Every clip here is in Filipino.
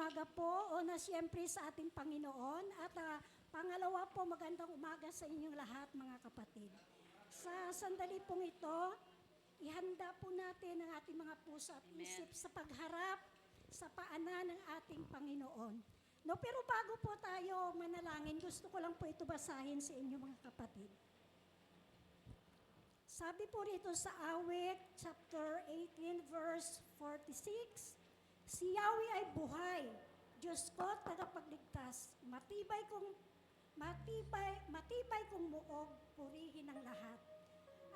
umaga po, una siyempre sa ating Panginoon at pangalawa po magandang umaga sa inyong lahat mga kapatid. Sa sandali pong ito, ihanda po natin ang ating mga puso at isip sa pagharap sa paanan ng ating Panginoon. No, pero bago po tayo manalangin, gusto ko lang po ito basahin sa inyo mga kapatid. Sabi po rito sa Awit, chapter 18, verse 46, si Yahweh ay buhay, Diyos ko tagapagligtas, matibay kong muog, purihin ang lahat.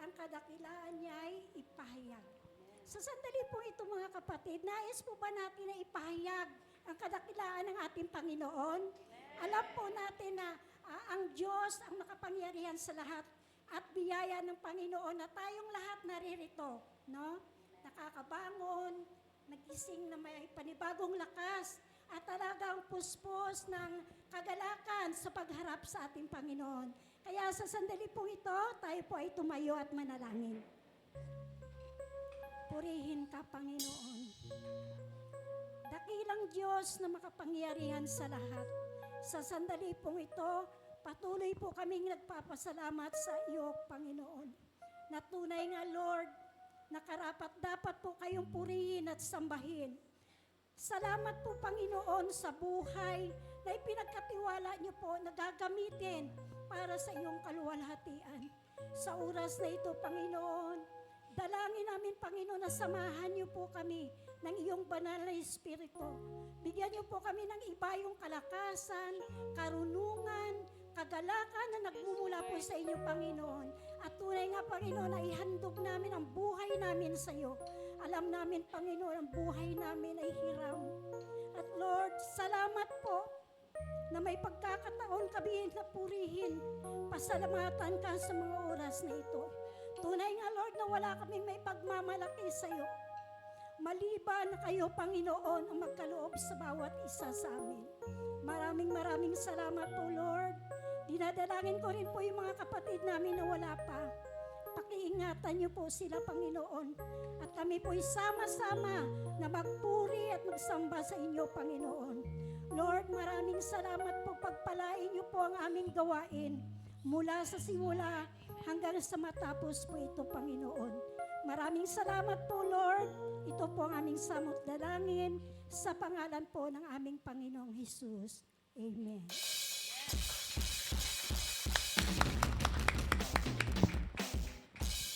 Ang kadakilaan niya ay ipahayag. Sa sandali po ito mga kapatid, nais po ba natin na ipahayag ang kadakilaan ng ating Panginoon? Alam po natin na ang Diyos ang makapangyarihan sa lahat at biyaya ng Panginoon na tayong lahat naririto, no? Nakakabangon, nagising na may panibagong lakas at talagang puspos ng kagalakan sa pagharap sa ating Panginoon. Kaya sa sandali po ito, tayo po ay tumayo at manalangin. Purihin ka, Panginoon. Dakilang Diyos na makapangyarihan sa lahat. Sa sandali pong ito, patuloy po kaming nagpapasalamat sa iyo, Panginoon. Na tunay nga, Lord, na karapat-dapat po kayong purihin at sambahin. Salamat po, Panginoon, sa buhay na ipinagkatiwala niyo po na gagamitin para sa iyong kaluwalhatian. Sa oras na ito, Panginoon, dalangin namin, Panginoon, na samahan niyo po kami ng iyong banal na Espiritu. Bigyan niyo po kami ng iba yung kalakasan, karunungan, kagalakan na nagmumula po sa inyo, Panginoon. At tunay nga, Panginoon, na ihandog namin ang buhay namin sa iyo. Alam namin, Panginoon, ang buhay namin ay hiram. At Lord, salamat po na may pagkakataon kami na purihin. Pasalamatan ka sa mga oras na ito. Tunay nga, Lord, na wala kaming may pagmamalaki sa iyo. Maliban na kayo, Panginoon, ang magkaloob sa bawat isa sa amin. Maraming salamat po, Lord. Dinadalangin ko rin po yung mga kapatid namin na wala pa. Pakiingatan niyo po sila, Panginoon. At kami po'y sama-sama na magpuri at magsamba sa inyo, Panginoon. Lord, maraming salamat po. Pagpalain niyo po ang aming gawain mula sa simula hanggang sa matapos po ito, Panginoon. Maraming salamat po, Lord. Ito po ang aming samot dalangin sa pangalan po ng aming Panginoong Hesus. Amen.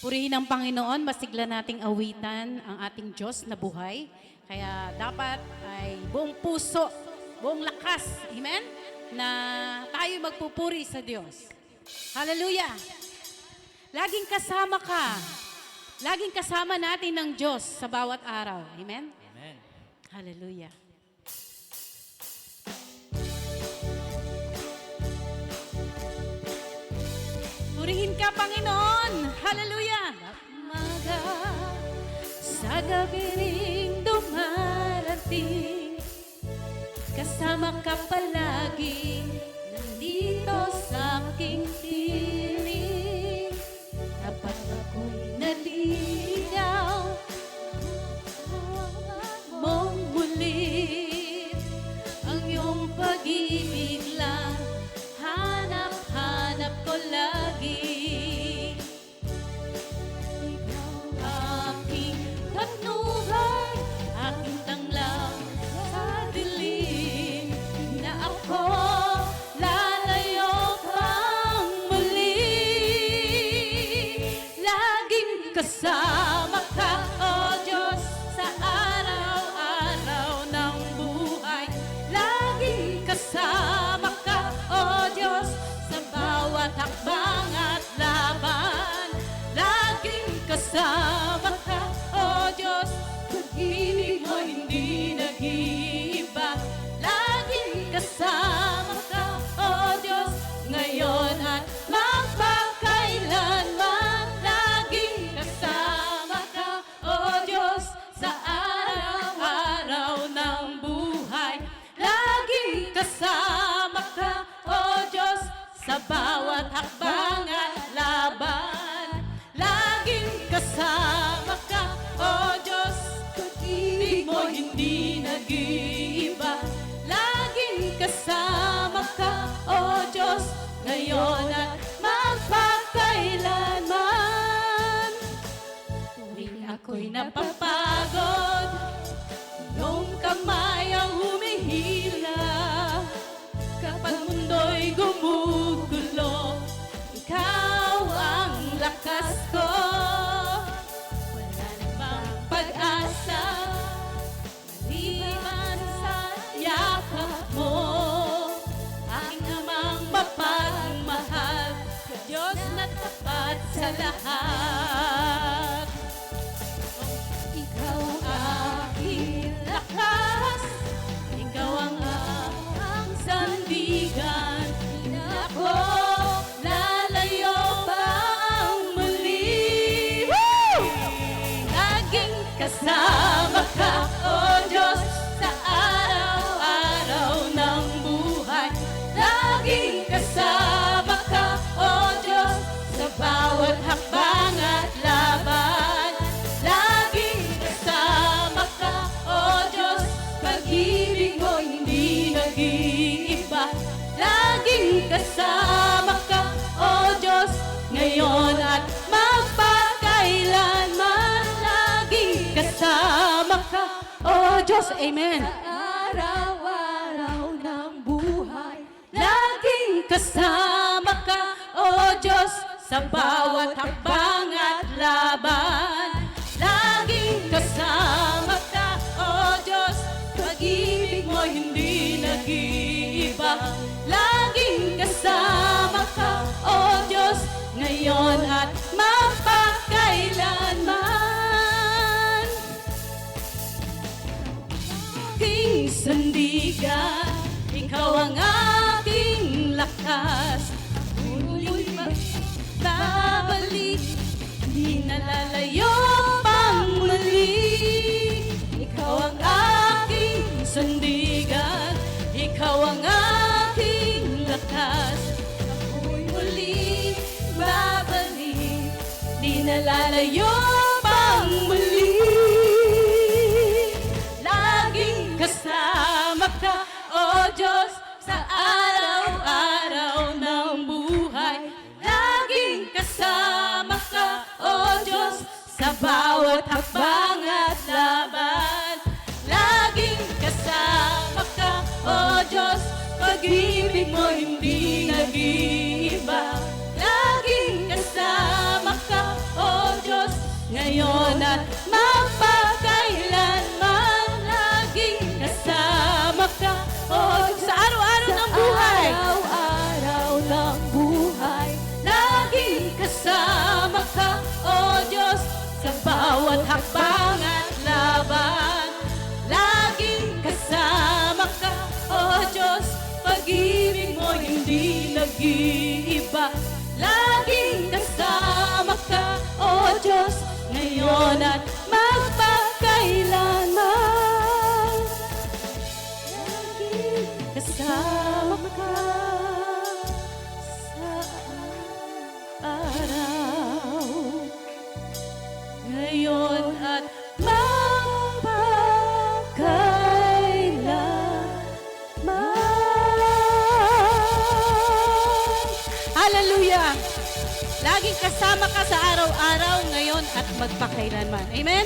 Purihin ang Panginoon, masigla nating awitan ang ating Diyos na buhay. Kaya dapat ay buong puso, buong lakas, amen, na tayo magpupuri sa Diyos. Hallelujah! Laging kasama ka. Laging kasama natin ng Diyos sa bawat araw. Amen? Amen. Hallelujah! Purihin ka, Panginoon! Hallelujah! Umaga, sa gabi ring dumarating, kasama ka palagi, nandito sa aking piling. Dapat ako'y naligaw, mong muli, ang iyong pag-ibig lang, hanap ko lagi. Ikaw aking patnubay, aking tanglaw sa dilim, na ako lalayo pang muli. Laging kasama ka, O Diyos, sa araw-araw ng buhay. Laging kasama ka, O Diyos, sa bawat hakbang at laban. Laging kasama ka, O Diyos, pag-ibig mo hindi nag-iiba. Laging kasama ka, O Diyos, ngayon at magpakailanman. Laging kasama ka, O Diyos, sa araw-araw ng buhay. Laging kasama ka, O Diyos, sa bawat hakbang at laban. Laging kasama ka, O Diyos, pag-ibig mo hindi nag-iiba. ako'y napapagod. Iyong kamay ang humihila kapag mundo'y gumugulo. Ikaw ang lakas ko. Wala na bang pag-asa maliban sa yakap mo? Aking amang mapagmahal, Diyos na tapat sa lahat. Ikaw ang aking lakas, ikaw ang sandigan. Di na ako lalayo pa ang muli. Laging kasama ka, O Diyos, sa araw-araw ng buhay. Laging kasama ka, O Diyos, sa bawat hakbang at laban. Laging kasama ka, O Diyos, pag-ibig mo hindi nag-iiba. Laging kasama ka, O Diyos, ngayon at magpakailanman. Laging kasama ka, O Diyos. Amen. Araw-araw ng buhay, laging kasama ka, O Diyos, sa bawat hakbang at laban. Laging kasama ka, O Diyos, pag-ibig mo hindi nag-iiba. Laging kasama ka, O Diyos, ngayon at magpakailanman. Aking sandigan, ikaw ang aking lakas. Muling babalik, di nalalayo pang muli. Ikaw ang aking sandigan, ikaw ang aking lakas. Ako'y muling babalik, di nalalayo pang muli. Laging kasama ka, O Diyos, sa araw-araw ng buhay. Laging kasama ka, O Diyos, sa bawat hakbang at laban. Laging kasama ka, O Diyos, pag-ibig mo hindi nag-iiba. Laging kasama ka, O Diyos, ngayon at magpakailanman. Laging kasama ka, O Diyos, sa araw-araw ng buhay. Araw-araw ng buhay, laging kasama ka, O Diyos, sa bawat hakbang at laban. Laging kasama ka, O Diyos, pag-ibig mo hindi nag-iiba. Laging kasama ka, O Diyos, ngayon at magpakailanman. Laging kasama ka sa araw, ngayon at magpakailanman. Hallelujah! Laging kasama ka sa araw-araw, ngayon at magpakailanman. Amen?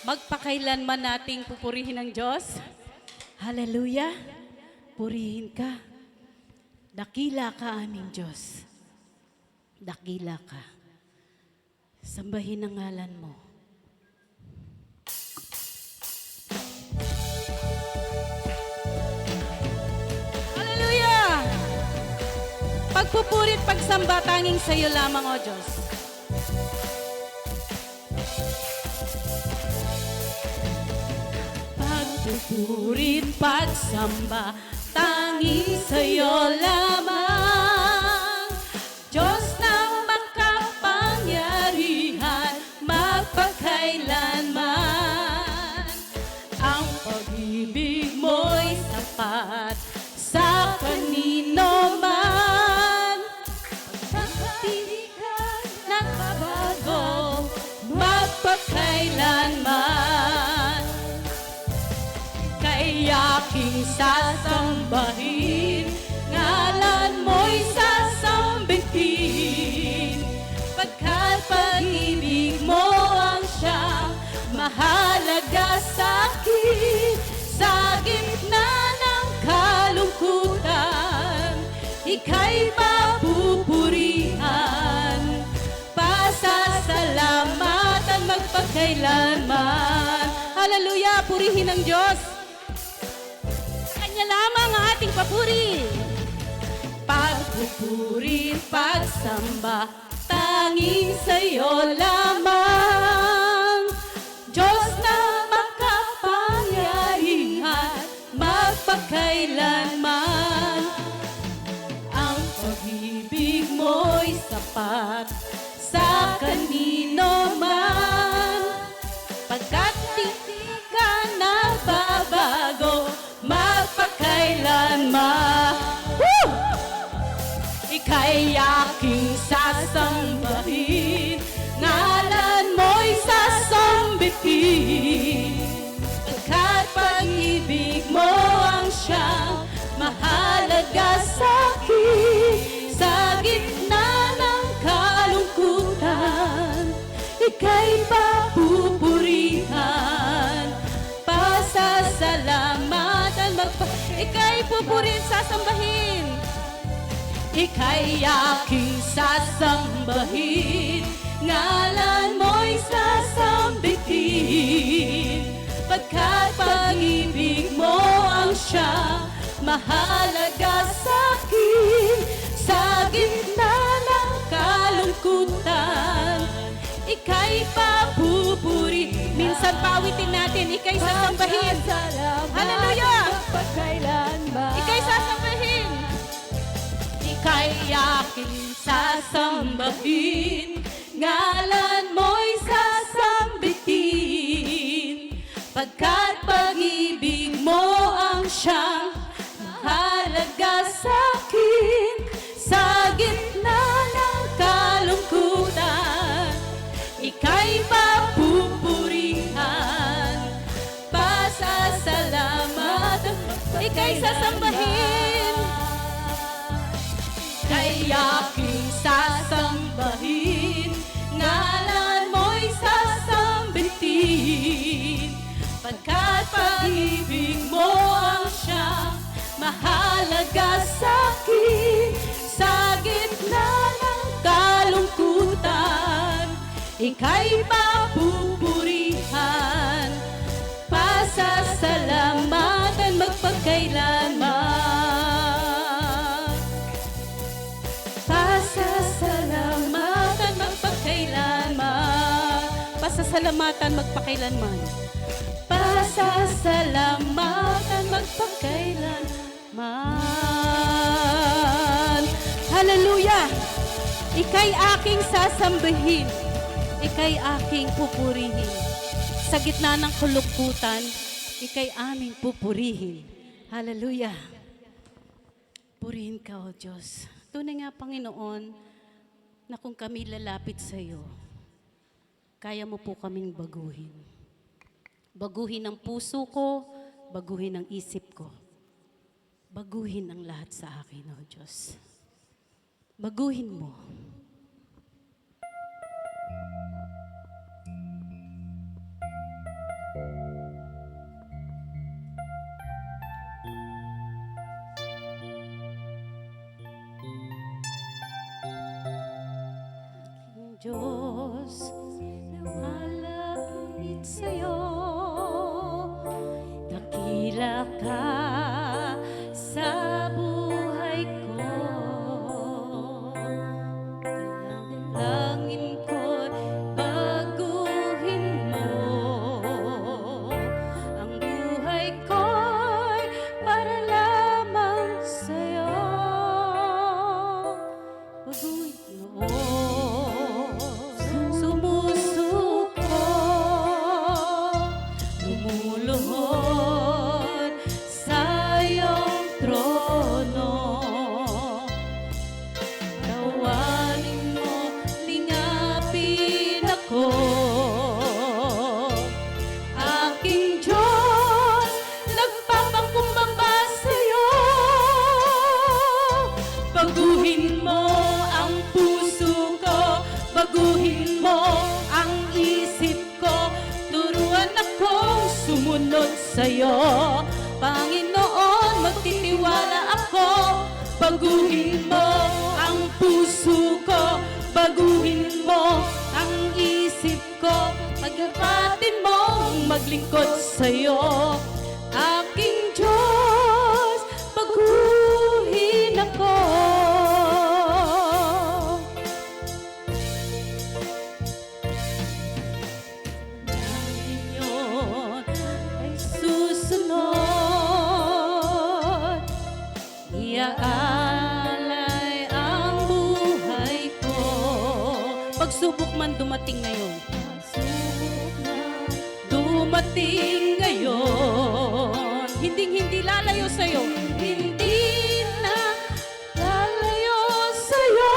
Magpakailanman nating pupurihin ang Diyos. Hallelujah! Purihin ka. Dakila ka, aming Diyos. Dakila ka. Sambahin ang ngalan mo. Hallelujah! Pagpupurit, pagsamba, tanging sa iyo lamang, O Diyos. Pagpupurit, pagsamba, tanging sa iyo lamang. Diyos ng makapangyarihan, magpakailanman. Ang pag-ibig mo'y sapat sa kanino man. Pagkakatinig ka nagbabago, magpakailanman. Kay aking sasambahin, ngalan mo'y sasambitin. Pagkat pag-ibig mo ang siyang mahalaga sa'kin. Sa gitna ng kalungkutan, ika'y papupurihan, pasasalamatan magpagkailanman. Hallelujah! Purihin ang Diyos. Kanya lamang ang ating papuri. Pagpupuri, pagsamba, tanging sa'yo lamang. Diyos na makapangyarihan, magpakailanman. Ang pag-ibig mo'y sapat sa kanino man. Pagkat di ka nababago, magpakailanman. Woo! Ika'y aking sasambahin, ngalan mo'y sasambitin. Pagkat pag-ibig mo ang siyang mahalaga sa'kin. Sa gitna ng kalungkutan, ika'y papupurihan, pasasalamatan ika'y pupurin, sasambahin. Ika'y aking sasambahin, ngalan mo'y sasambitin. Pagkat pag-ibig mo ang siyang mahalaga sa'kin. Sa gitna ng kalungkutan, ika'y papupuri. Minsan pawitin natin, ika'y sasambahin. Hallelujah! Ika'y sasambahin. Ika'y aking sasambahin, ngalan mo'y sasambitin. Pagkat pag-ibig mo ang siyang mahalaga sa'kin. Sa gitna ng kalungkutan, ika'y papupurihan, pasasalamatan ika'y sasambahin. Ika'y aking sasambahin, ngalan mo'y sasambitin. Pagkat pag-ibig mo ang siyang mahalaga sa'kin. Sa gitna ng kalungkutan, ika'y papupurihan, pasasalamatan magpagkailanman. Pasasalamatan magpagkailanman. Pasasalamatan magpakailanman. Pasasalamatan magpakailanman. Hallelujah! Ika'y aking sasambahin. Ika'y aking pupurihin. Sa gitna ng kalungkutan, ika'y aming pupurihin. Hallelujah! Purihin ka, O Diyos. Tunay nga, Panginoon, na kung kami lalapit sa iyo, kaya mo po kaming baguhin. Baguhin ang puso ko, baguhin ang isip ko. Baguhin ang lahat sa akin, O Diyos. Baguhin mo. Diyos, lumalapit sa'yo, dakila ka sa buhay ko. Dalangin ko'y baguhin mo, ang buhay ko'y para lamang sa'yo. Baguhin mo. Sumusuko, lumuluhod sa'yo. Panginoon, magtitiwala ako. Baguhin mo ang puso ko, baguhin mo ang isip ko. Pagkapatin mo, maglingkod sa'yo. Aking Diyos, baguhin ako. Namin yun ay susunod. Iaalay ang buhay ko. Pagsubok man dumating ngayon, dumating ngayon, hindi lalayo sa'yo, hindi na lalayo sa'yo.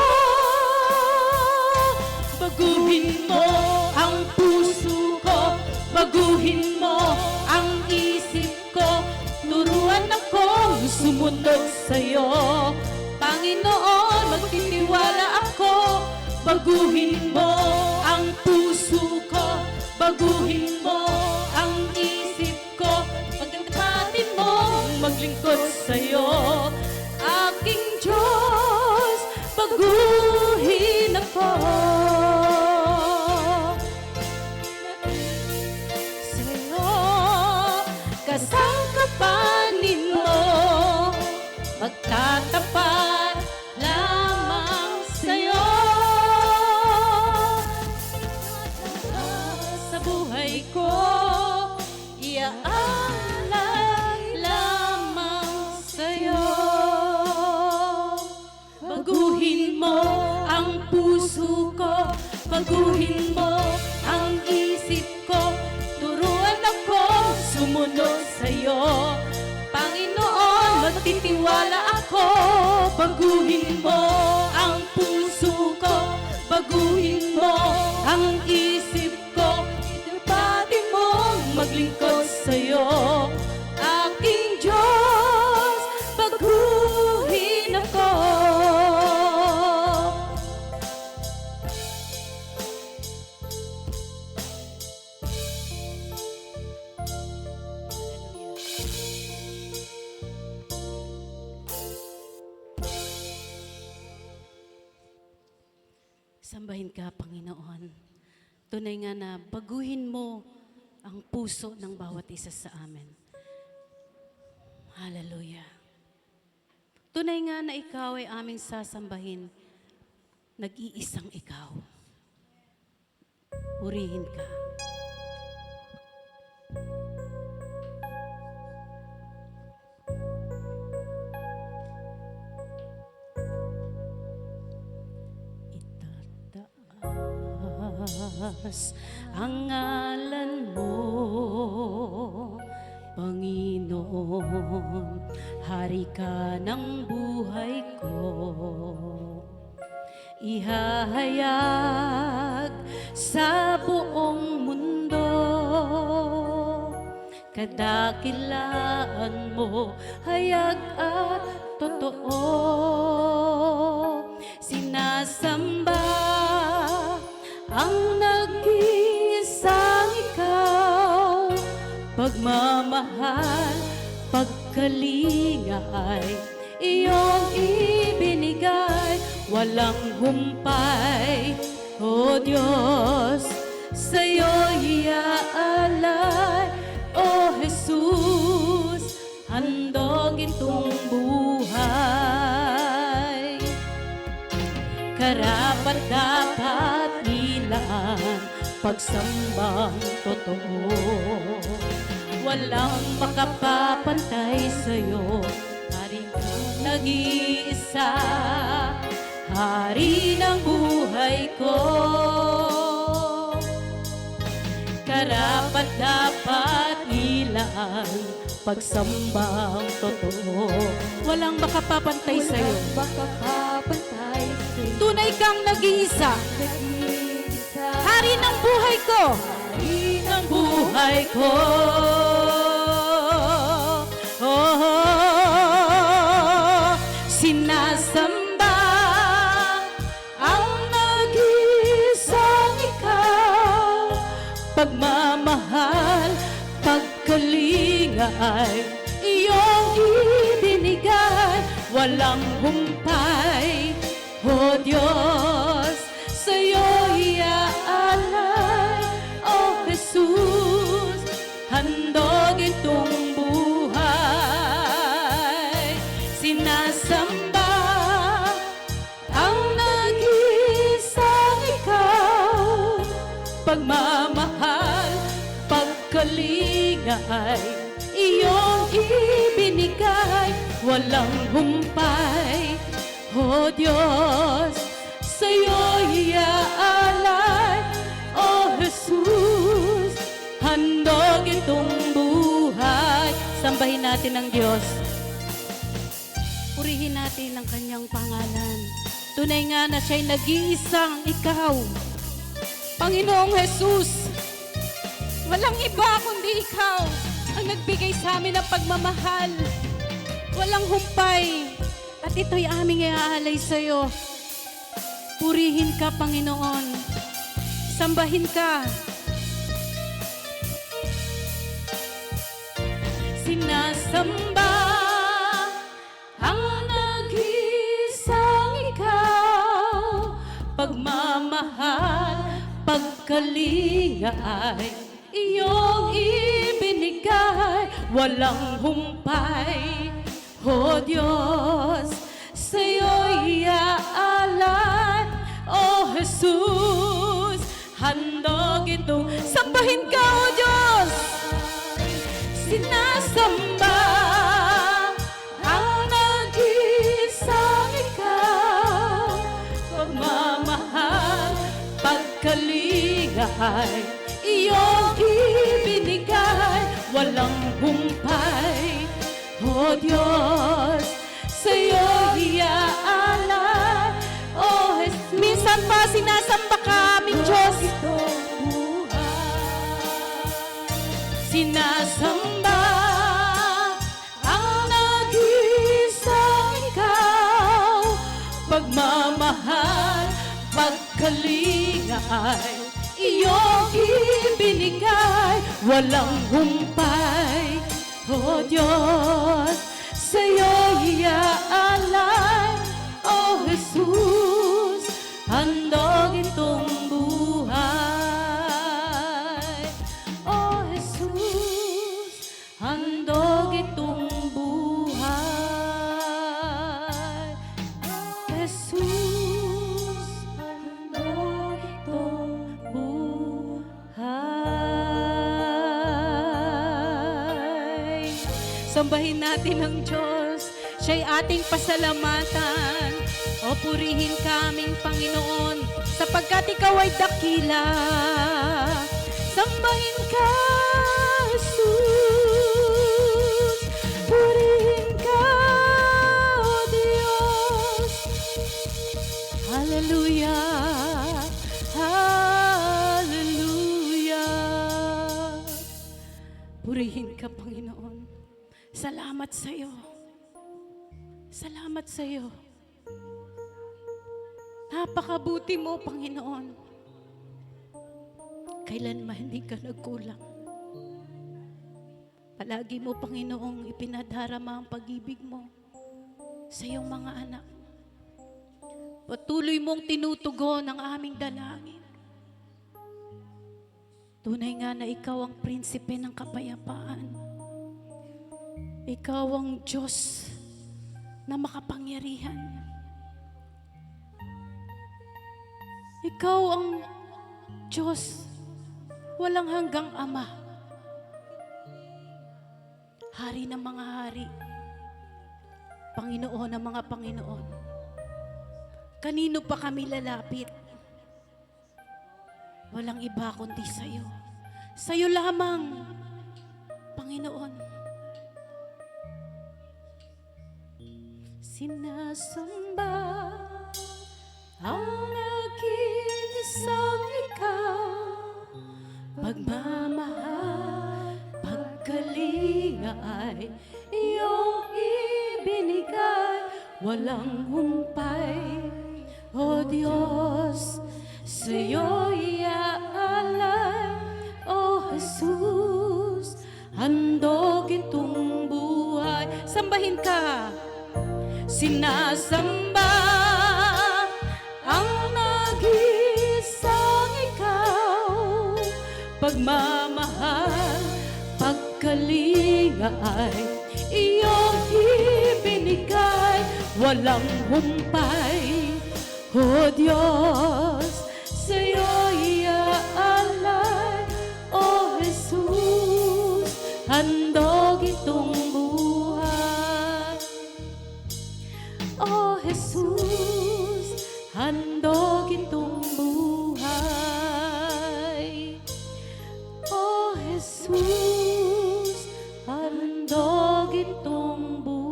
Baguhin mo ang puso ko, baguhin mo ang isip ko, turuan akong sumunod sa'yo. Panginoon, magtitiwala ako, baguhin mo ang puso ko, baguhin mo ang isip ko, pagkatapatin mo, maglingkod sa'yo. Aking Diyos, baguhin ako. Sa'yo, kasangkapanin mo, magtatapat lamang sa'yo. Sa buhay ko, iaalay lamang sa'yo. Baguhin mo ang puso ko, baguhin mo ang isip ko, turuan ako sumunod sa'yo. Panginoon, magtitiwala ako, baguhin mo ang puso ko, baguhin mo ang isip ko, pati mo maglingkod sa'yo. Aking Diyos, baguhin ako. Sambahin ka, Panginoon. Tunay nga na baguhin mo ang puso ng bawat isa sa amin. Hallelujah. Tunay nga na ikaw ay aming sasambahin. Nag-iisang ikaw. Purihin ka. Itataas ang ngalan mo, Panginoon, hari ka ng buhay ko. Ihahayag sa buong mundo, kadakilaan mo, hayag at totoo. Sinasamba ang nag-iisang ikaw, pagmamahal, pagkalinga ay iyong ibinigay, walang humpay, O Diyos, sa'yo iaalay, O Jesus, handog itong buhay. Karapat dapat nilaan, pagsambang totoo, walang makapapantay sa'yo, hari kang nag-iisa, hari ng buhay ko. Karapat dapat nilaan, pagsambang totoo, walang makapapantay sa'yo, tunay kang nag-iisa, hari ng buhay ko, hari ng buhay ko. Sinasamba ang nag-iisang ikaw, pagmamahal, pagkalinga ay iyong ibinigay, walang humpay. O Diyos, sa'yo'y iaalay. O Jesus, handog itong buhay. Sinasamba ang nag-iisang ikaw, pagmamahal, pagkalinga ay iyong ibinigay, walang humpay. O Diyos, sa'yo'y iaalay. O Jesus, handog itong buhay. Sambahin natin ang Diyos. Purihin natin ang kanyang pangalan. Tunay nga na siya'y nag-iisang ikaw, Panginoong Jesus. Walang iba kundi ikaw ang nagbigay sa amin ng pagmamahal. Walang humpay. At ito'y aming iaalay sa iyo. Purihin ka, Panginoon. Sambahin ka. Sinasamba ang nag-iisang ikaw, pagmamahal, pagkalinga ay iyong ibinigay, walang humpay. O Diyos, sa'yo'y iaalay. O Jesus, handog itong sambahin ka, O Diyos. Sinasamba ang nag-iisang ikaw, pagmamahal, pagkalinga ay iyong ibinigay, walang humpay. O Diyos, sa'yo'y iaalay. O Jesus, minsan pa sinasamba ka aming Diyos. Sinasamba ang nag-iisang ikaw, pagmamahal, pagkalinga ay iyong ibinigay, walang humpay. O Diyos, sa'yo'y iaalay. O Jesus, handog itong buhay. O Jesus, handog itong buhay. Jesus, handog itong buhay. Sambahin natin ang Diyos, siya'y ating pasalamatan. O purihin ka aming Panginoon, sapagkat ikaw ay dakila. Sambahin ka, Jesus. Purihin ka, O Diyos. Hallelujah, hallelujah. Purihin ka, Panginoon. Salamat sa iyo. Salamat sa iyo. Napakabuti mo, Panginoon. Kailanman hindi ka nagkulang. Palagi mo, Panginoong, ipinadarama ang pag-ibig mo sa iyong mga anak. Patuloy mong tinutugon ang aming dalangin. Tunay nga na ikaw ang prinsipe ng kapayapaan. Ikaw ang Diyos na makapangyarihan. Ikaw ang Diyos, walang hanggang Ama. Hari ng mga hari, Panginoon ng mga Panginoon. Kanino pa kami lalapit? Walang iba kundi sa iyo. Sa iyo lamang, Panginoon. Sinasamba ang nag-iisang ikaw, pagmamahal, pagkalinga ay iyong ibinigay, walang humpay. O Diyos, sa iyo'y iaalay. O Jesus, handog itong buhay. Sambahin ka. Sinasamba ang nag-iisang ikaw, pagmamahal, pagkalinga ay iyong ibinigay, walang humpay. O Diyos, sa'yo'y iaalay. O Jesus, handog itong buhay. O Jesus, handog itong buhay. O Jesus, handog itong buhay.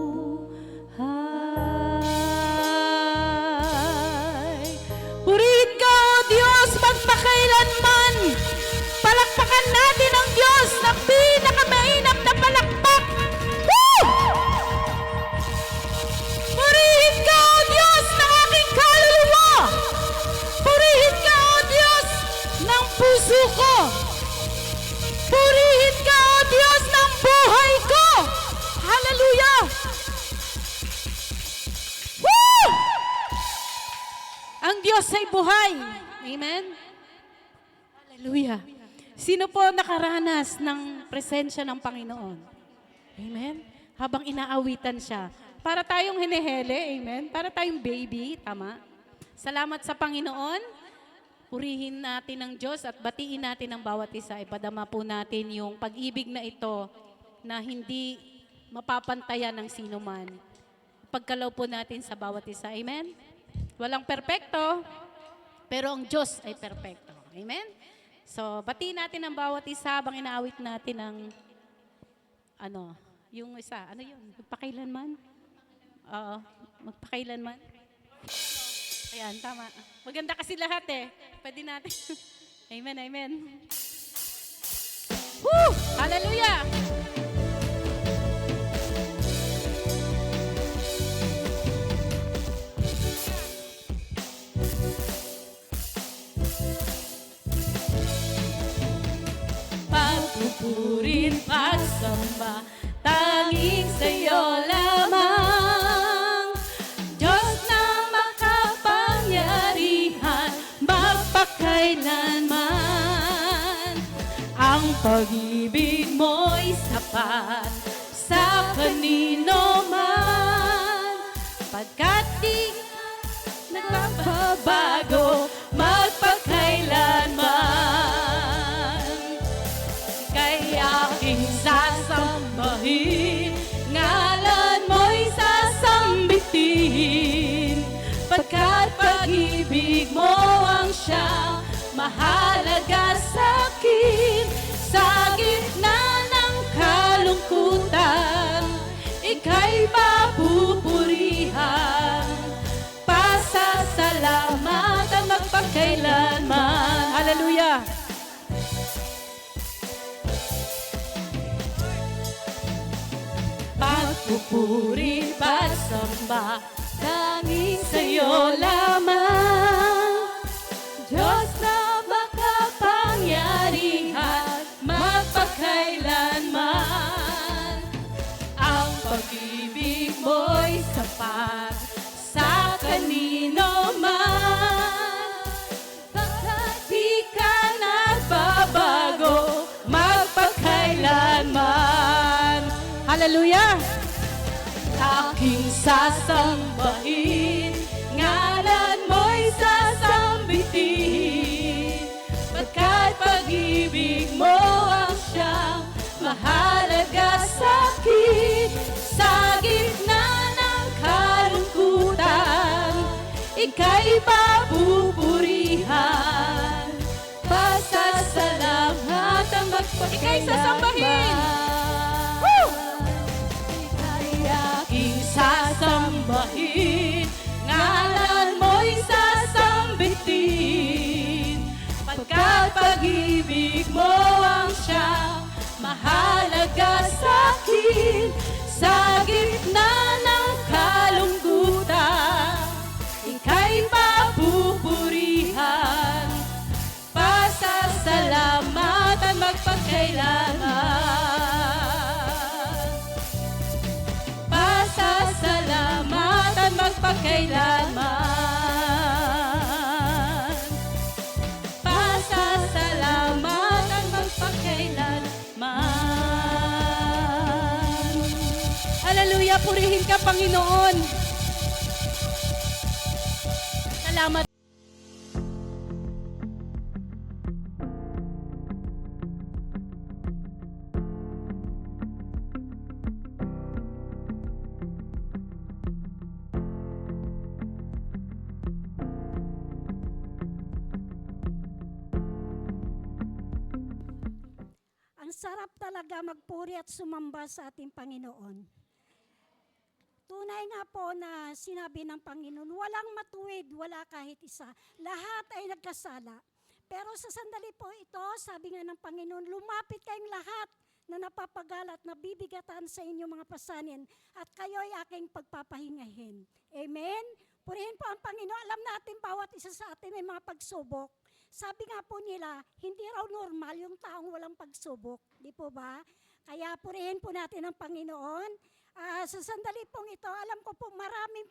Purihin ka, O Diyos, magpakailanman. Palakpakan natin ang Diyos na pinakamainam na palakpak. Woo! Purihin ka, O Diyos, ng aking kaluluwa. Purihin ka, O Diyos, ng puso ko. Purihin ka, O Diyos, ng buhay ko. Hallelujah! Woo! Ang Diyos ay buhay. Amen? Hallelujah. Sino po nakaranas ng presensya ng Panginoon? Amen? Habang inaawitan siya. Para tayong hinihele, amen? Para tayong baby, tama? Salamat sa Panginoon. Purihin natin ang Diyos at batiin natin ang bawat isa. Ipadama po natin yung pag-ibig na ito na hindi mapapantayan ng sino man. Pagkalaw po natin sa bawat isa. Amen? Walang perpekto, pero ang Diyos ay perpekto. Amen? So, batiin natin ang bawat isa habang inaawit natin ang yung isa. Ano yun? Magpakailanman? Oo. Magpakailanman? Ayan, tama. Maganda kasi lahat eh. Pwede natin. Amen, amen. Woo! Hallelujah! Pagpupurin, pagsamba, tanging sa'yo lamang. Diyos na makapangyarihan, magpakailanman. Ang pag-ibig mo'y sapat sa kanino man, pagkat di nagbabago, magpakailanman. Kay aking sasambahin, ngalan mo'y sasambitin, pagkat pag-ibig mo ang siyang mahalaga sa'kin. Sa gitna ng kalungkutan, ika'y mapupurihan, pasasalamat ang magpakailanman. Hallelujah! Pagpupuri, pagsamba, tanging sa'yo lamang. Diyos na makapangyarihan, magpakailanman. Ang pag-ibig mo'y sapat sa kanino man, pagkat di ka nagbabago, magpakailanman. Hallelujah! Aking sasambahin, ngalan mo'y sasambitin, pagkat pag-ibig mo ang siyang mahalaga sa'kin. Sa gitna ng kalungkutan, ika'y papupurihan, pasasalamat ang magpakailanman. Ika'y sasambahin! Woo! Aking sasambahin, ngalan mo'y sasambitin, pagkat pag-ibig mo ang siyang mahalaga sa'kin. Sa gitna ng kalungkutan, ika'y papupurihan, purihin ka, Panginoon. Salamat. Ang sarap talaga magpuri at sumamba sa ating Panginoon. Tunay nga po na sinabi ng Panginoon, walang matuwid, wala kahit isa. Lahat ay nagkasala. Pero sa sandali po ito, sabi nga ng Panginoon, lumapit kayong lahat na napapagalat, nabibigatan sa inyong mga pasanin, at kayo'y aking pagpapahingahin. Amen? Purihin po ang Panginoon. Alam natin, bawat isa sa atin may mga pagsubok. Sabi nga po nila, hindi raw normal yung taong walang pagsubok. Di po ba? Kaya purihin po natin ang Panginoon. Sa sandali pong ito, alam ko po maraming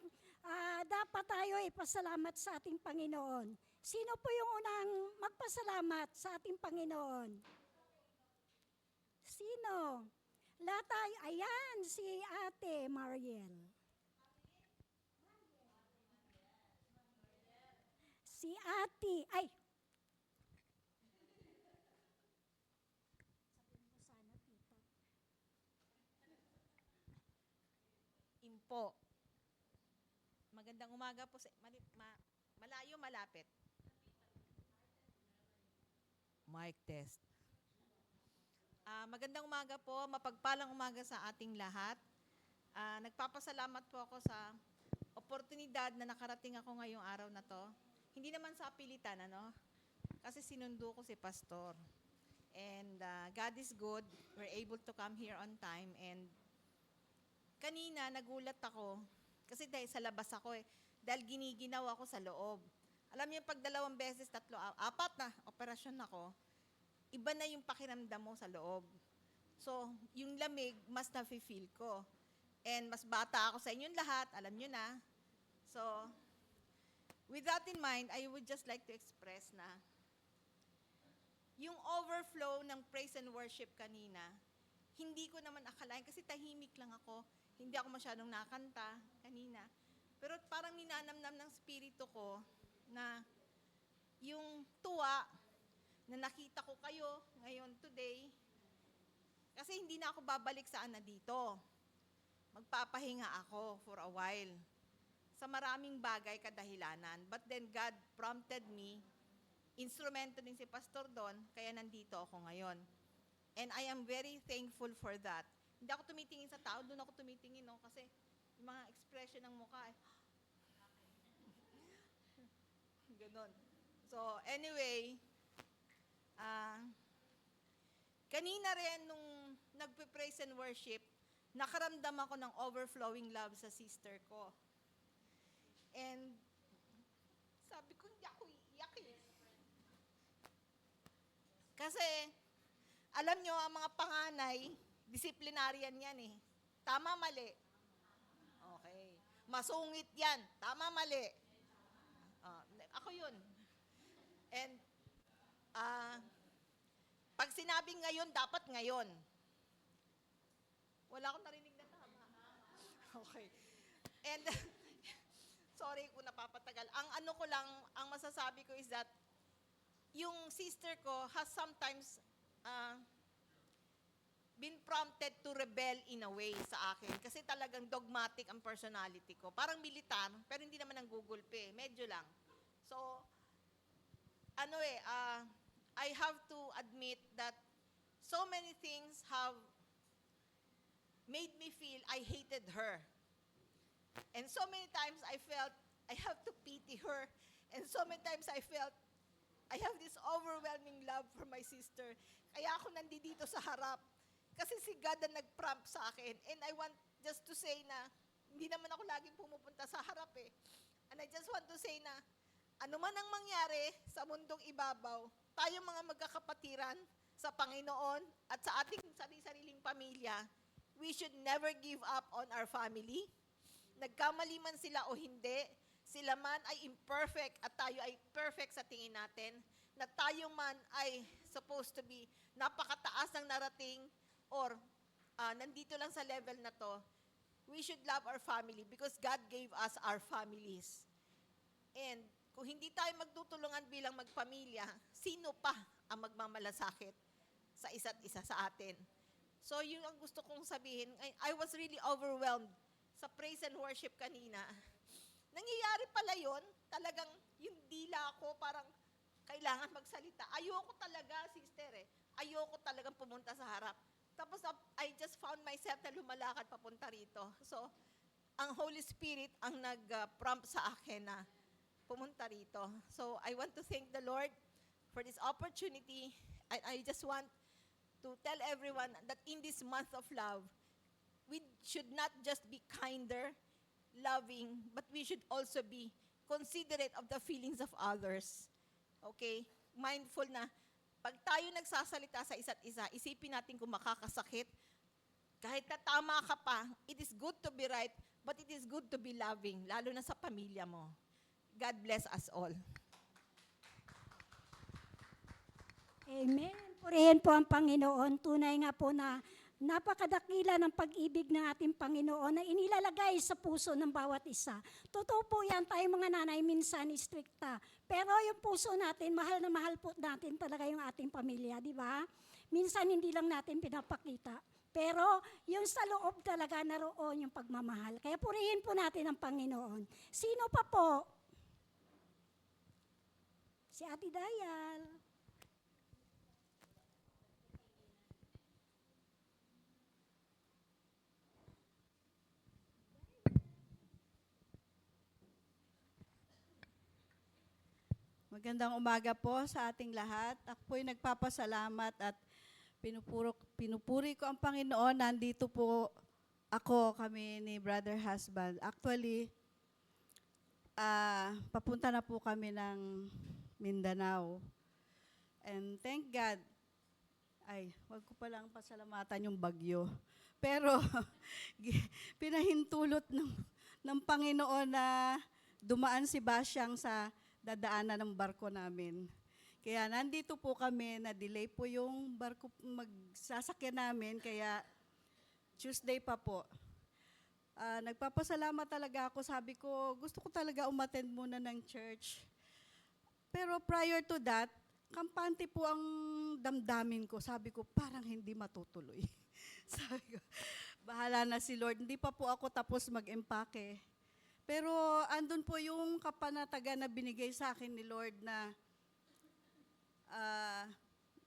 dapat tayo ipasalamat sa ating Panginoon. Sino po yung unang magpasalamat sa ating Panginoon? Sino? Lahat tayo, ayan, si Ate Mariel. Si Ate, ay, Impo. Magandang umaga po sa malayo, malapit. Mic test. Magandang umaga po, mapagpalang umaga sa ating lahat. Nagpapasalamat po ako sa oportunidad na nakarating ako ngayong araw na to. Hindi naman sa pilitan, ano? Kasi sinundo ko si Pastor. And God is good. We're able to come here on time. And kanina, nagulat ako. Kasi dahil sa labas ako dahil giniginaw ako sa loob. Alam niyo, pag 2 beses, 3, 4 na operasyon ako, iba na yung pakiramdam mo sa loob. So, yung lamig, mas nafe-feel ko. And mas bata ako sa inyong lahat, alam niyo na. So, with that in mind, I would just like to express na yung overflow ng praise and worship kanina, hindi ko naman akalain kasi tahimik lang ako. Hindi ako masyadong nakanta kanina. Pero parang ninanamnam ng spirito ko na yung tuwa na nakita ko kayo ngayon today, kasi hindi na ako babalik saan na dito. Magpapahinga ako for a while sa maraming bagay kadahilanan. But then God prompted me, instrumento din si Pastor doon, kaya nandito ako ngayon. And I am very thankful for that. Hindi ako tumitingin sa tao, doon ako tumitingin, no? Kasi yung mga expression ng mukha, ganon. So, anyway, kanina rin nung nagpe-praise and worship, nakaramdam ako ng overflowing love sa sister ko. And sabi ko, hindi ako iiyak eh. Kasi, alam nyo, ang mga panganay, disciplinarian yan eh. Tama, mali? Okay. Masungit yan. Tama, mali? Ako yun. And, pag sinabing ngayon, dapat ngayon. Wala akong narinig na tama. Okay. And, sorry kung napapatagal. Ang ano ko lang, ang masasabi ko is that, yung sister ko has sometimes been prompted to rebel in a way sa akin. Kasi talagang dogmatic ang personality ko. Parang militar, pero hindi naman ang gugulpe. Medyo lang. So, I have to admit that so many things have made me feel I hated her. And so many times I felt I have to pity her. And so many times I felt I have this overwhelming love for my sister. Kaya ako nandito sa harap. Kasi si God ang nag-prompt sa akin. And I want just to say na, hindi naman ako laging pumupunta sa harap eh. And I just want to say na, ano man ang mangyari sa mundong ibabaw, tayo mga magkakapatiran sa Panginoon at sa ating sarili-sariling pamilya, we should never give up on our family. Nagkamali man sila o hindi, sila man ay imperfect at tayo ay perfect sa tingin natin, na tayo man ay supposed to be napakataas ng narating or nandito lang sa level na to, we should love our family because God gave us our families. And kung hindi tayo magtutulungan bilang magpamilya, sino pa ang magmamalasakit sa isa't isa sa atin? So yun ang gusto kong sabihin. I was really overwhelmed sa praise and worship kanina. Nangyayari pala yun, talagang yung dila ko parang kailangan magsalita. Ayoko talaga, sister Ayoko talagang pumunta sa harap. Tapos I just found myself na lumalakad papunta rito. So, ang Holy Spirit ang nag-prompt sa akin na pumunta rito. So, I want to thank the Lord for this opportunity. I just want to tell everyone that in this month of love, we should not just be kinder, loving, but we should also be considerate of the feelings of others. Okay? Mindful na pag tayo nagsasalita sa isa't isa, isipin natin kung makakasakit. Kahit na tama ka pa, it is good to be right, but it is good to be loving, lalo na sa pamilya mo. God bless us all. Amen. Purihin po ang Panginoon. Tunay nga po na napakadakila ng pag-ibig ng ating Panginoon na inilalagay sa puso ng bawat isa. Totoo po yan, tayo mga nanay minsan strikta. Pero yung puso natin, mahal na mahal po natin talaga yung ating pamilya, di ba? Minsan hindi lang natin pinapakita. Pero yung sa loob talaga naroon yung pagmamahal. Kaya purihin po natin ang Panginoon. Sino pa po? Si Ate Dayal. Magandang umaga po sa ating lahat. Ako po'y nagpapasalamat at pinupuri ko ang Panginoon. Nandito po kami ni Brother Husband. Actually, papunta na po kami ng Mindanao. And thank God, wag ko palang pasalamatan yung bagyo. Pero, pinahintulot ng Panginoon na dumaan si Basyang sa dadaanan ng barko namin. Kaya nandito po kami, na-delay po yung barko magsasakyan namin, kaya Tuesday pa po. Nagpapasalamat talaga ako, sabi ko, gusto ko talaga umattend muna ng church. Pero prior to that, kampante po ang damdamin ko. Sabi ko, parang hindi matutuloy. Sabi ko, bahala na si Lord. Hindi pa po ako tapos mag-empake. Pero andun po yung kapanatagan na binigay sa akin ni Lord na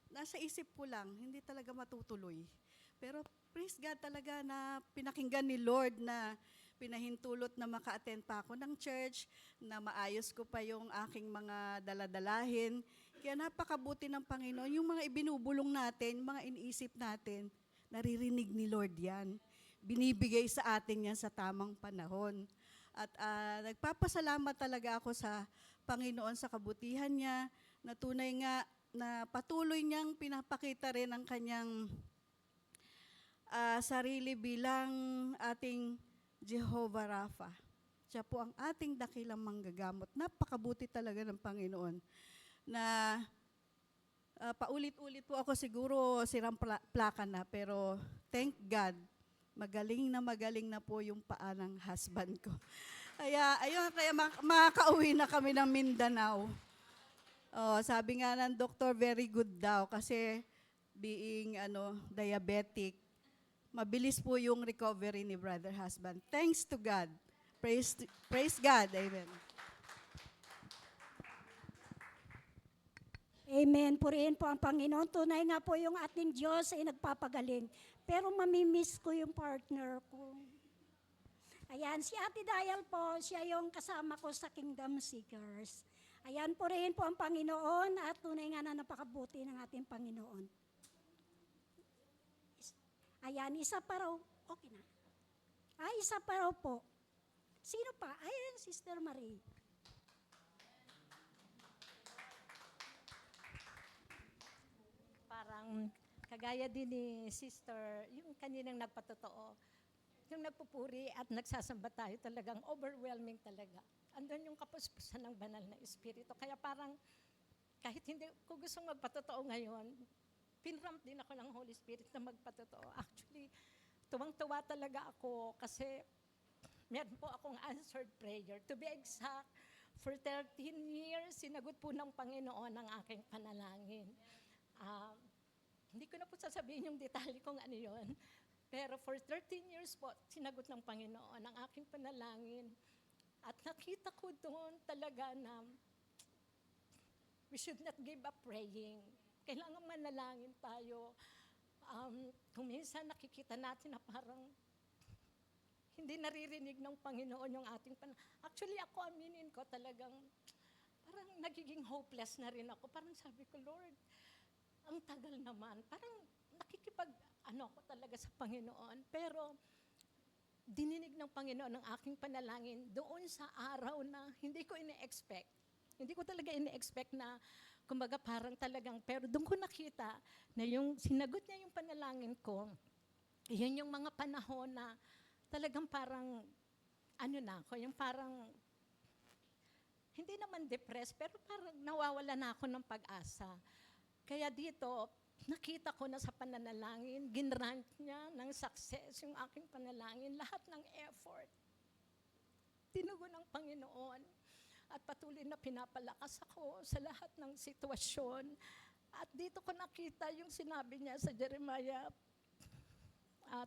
nasa isip ko lang, hindi talaga matutuloy. Pero praise God talaga na pinakinggan ni Lord na pinahintulot na maka-attend pa ako ng church, na maayos ko pa yung aking mga daladalahin. Kaya napakabuti ng Panginoon. Yung mga ibinubulong natin, mga iniisip natin, naririnig ni Lord yan. Binibigay sa atin yan sa tamang panahon. At nagpapasalamat talaga ako sa Panginoon sa kabutihan niya, na tunay nga na patuloy niyang pinapakita rin ang kanyang sarili bilang ating Jehovah Rapha. Siya po ang ating dakilang manggagamot. Napakabuti talaga ng Panginoon na paulit-ulit po ako siguro sirang plaka na, pero thank God, magaling na po yung paa ng husband ko. Kaya makakauwi na kami ng Mindanao. Sabi nga ng doktor, very good daw kasi being diabetic, mabilis po yung recovery ni brother husband. Thanks to God. Praise God. Amen. Amen. Purihin po ang Panginoon. Tunay nga po yung ating Diyos ay nagpapagaling. Pero mamimiss ko yung partner ko. Ayan, si Ate Dayal po, siya yung kasama ko sa Kingdom Seekers. Ayan, purihin po ang Panginoon at tunay nga na napakabuti ng ating Panginoon. Ayan, isa pa raw. Okay na. Isa pa raw po. Sino pa? Ayan, Sister Marie. Parang kagaya din ni Sister, yung kaninang nagpatotoo, yung nagpupuri at nagsasamba tayo talagang overwhelming talaga. Andun yung kapuspusan ng banal na Espiritu. Kaya parang kahit hindi ko gustong magpatotoo ngayon, pinramp din ako ng Holy Spirit na magpatotoo. Actually, tuwang-tuwa talaga ako kasi meron po akong answered prayer. To be exact, for 13 years, sinagot po ng Panginoon ang aking panalangin. Ah, hindi ko na po sasabihin yung detalye kung ano yun. Pero for 13 years po, sinagot ng Panginoon ang aking panalangin. At nakita ko doon talaga na we should not give up praying. Kailangan manalangin tayo. Kung minsan nakikita natin na parang hindi naririnig ng Panginoon yung ating Actually, ako aminin ko talagang parang nagiging hopeless na rin ako. Parang sabi ko, Lord, ang tagal naman. Parang ako talaga sa Panginoon. Pero dininig ng Panginoon ang aking panalangin doon sa araw na hindi ko ini-expect. Hindi ko talaga ini-expect na, kumbaga parang talagang, pero doon ko nakita na yung sinagot niya yung panalangin ko, yun yung mga panahon na talagang parang, yung parang, hindi naman depressed, pero parang nawawala na ako ng pag-asa. Kaya dito, nakita ko na sa pananalangin, ginrant niya ng success yung aking panalangin, lahat ng effort. Tinugon ng Panginoon at patuloy na pinapalakas ako sa lahat ng sitwasyon. At dito ko nakita yung sinabi niya sa Jeremiah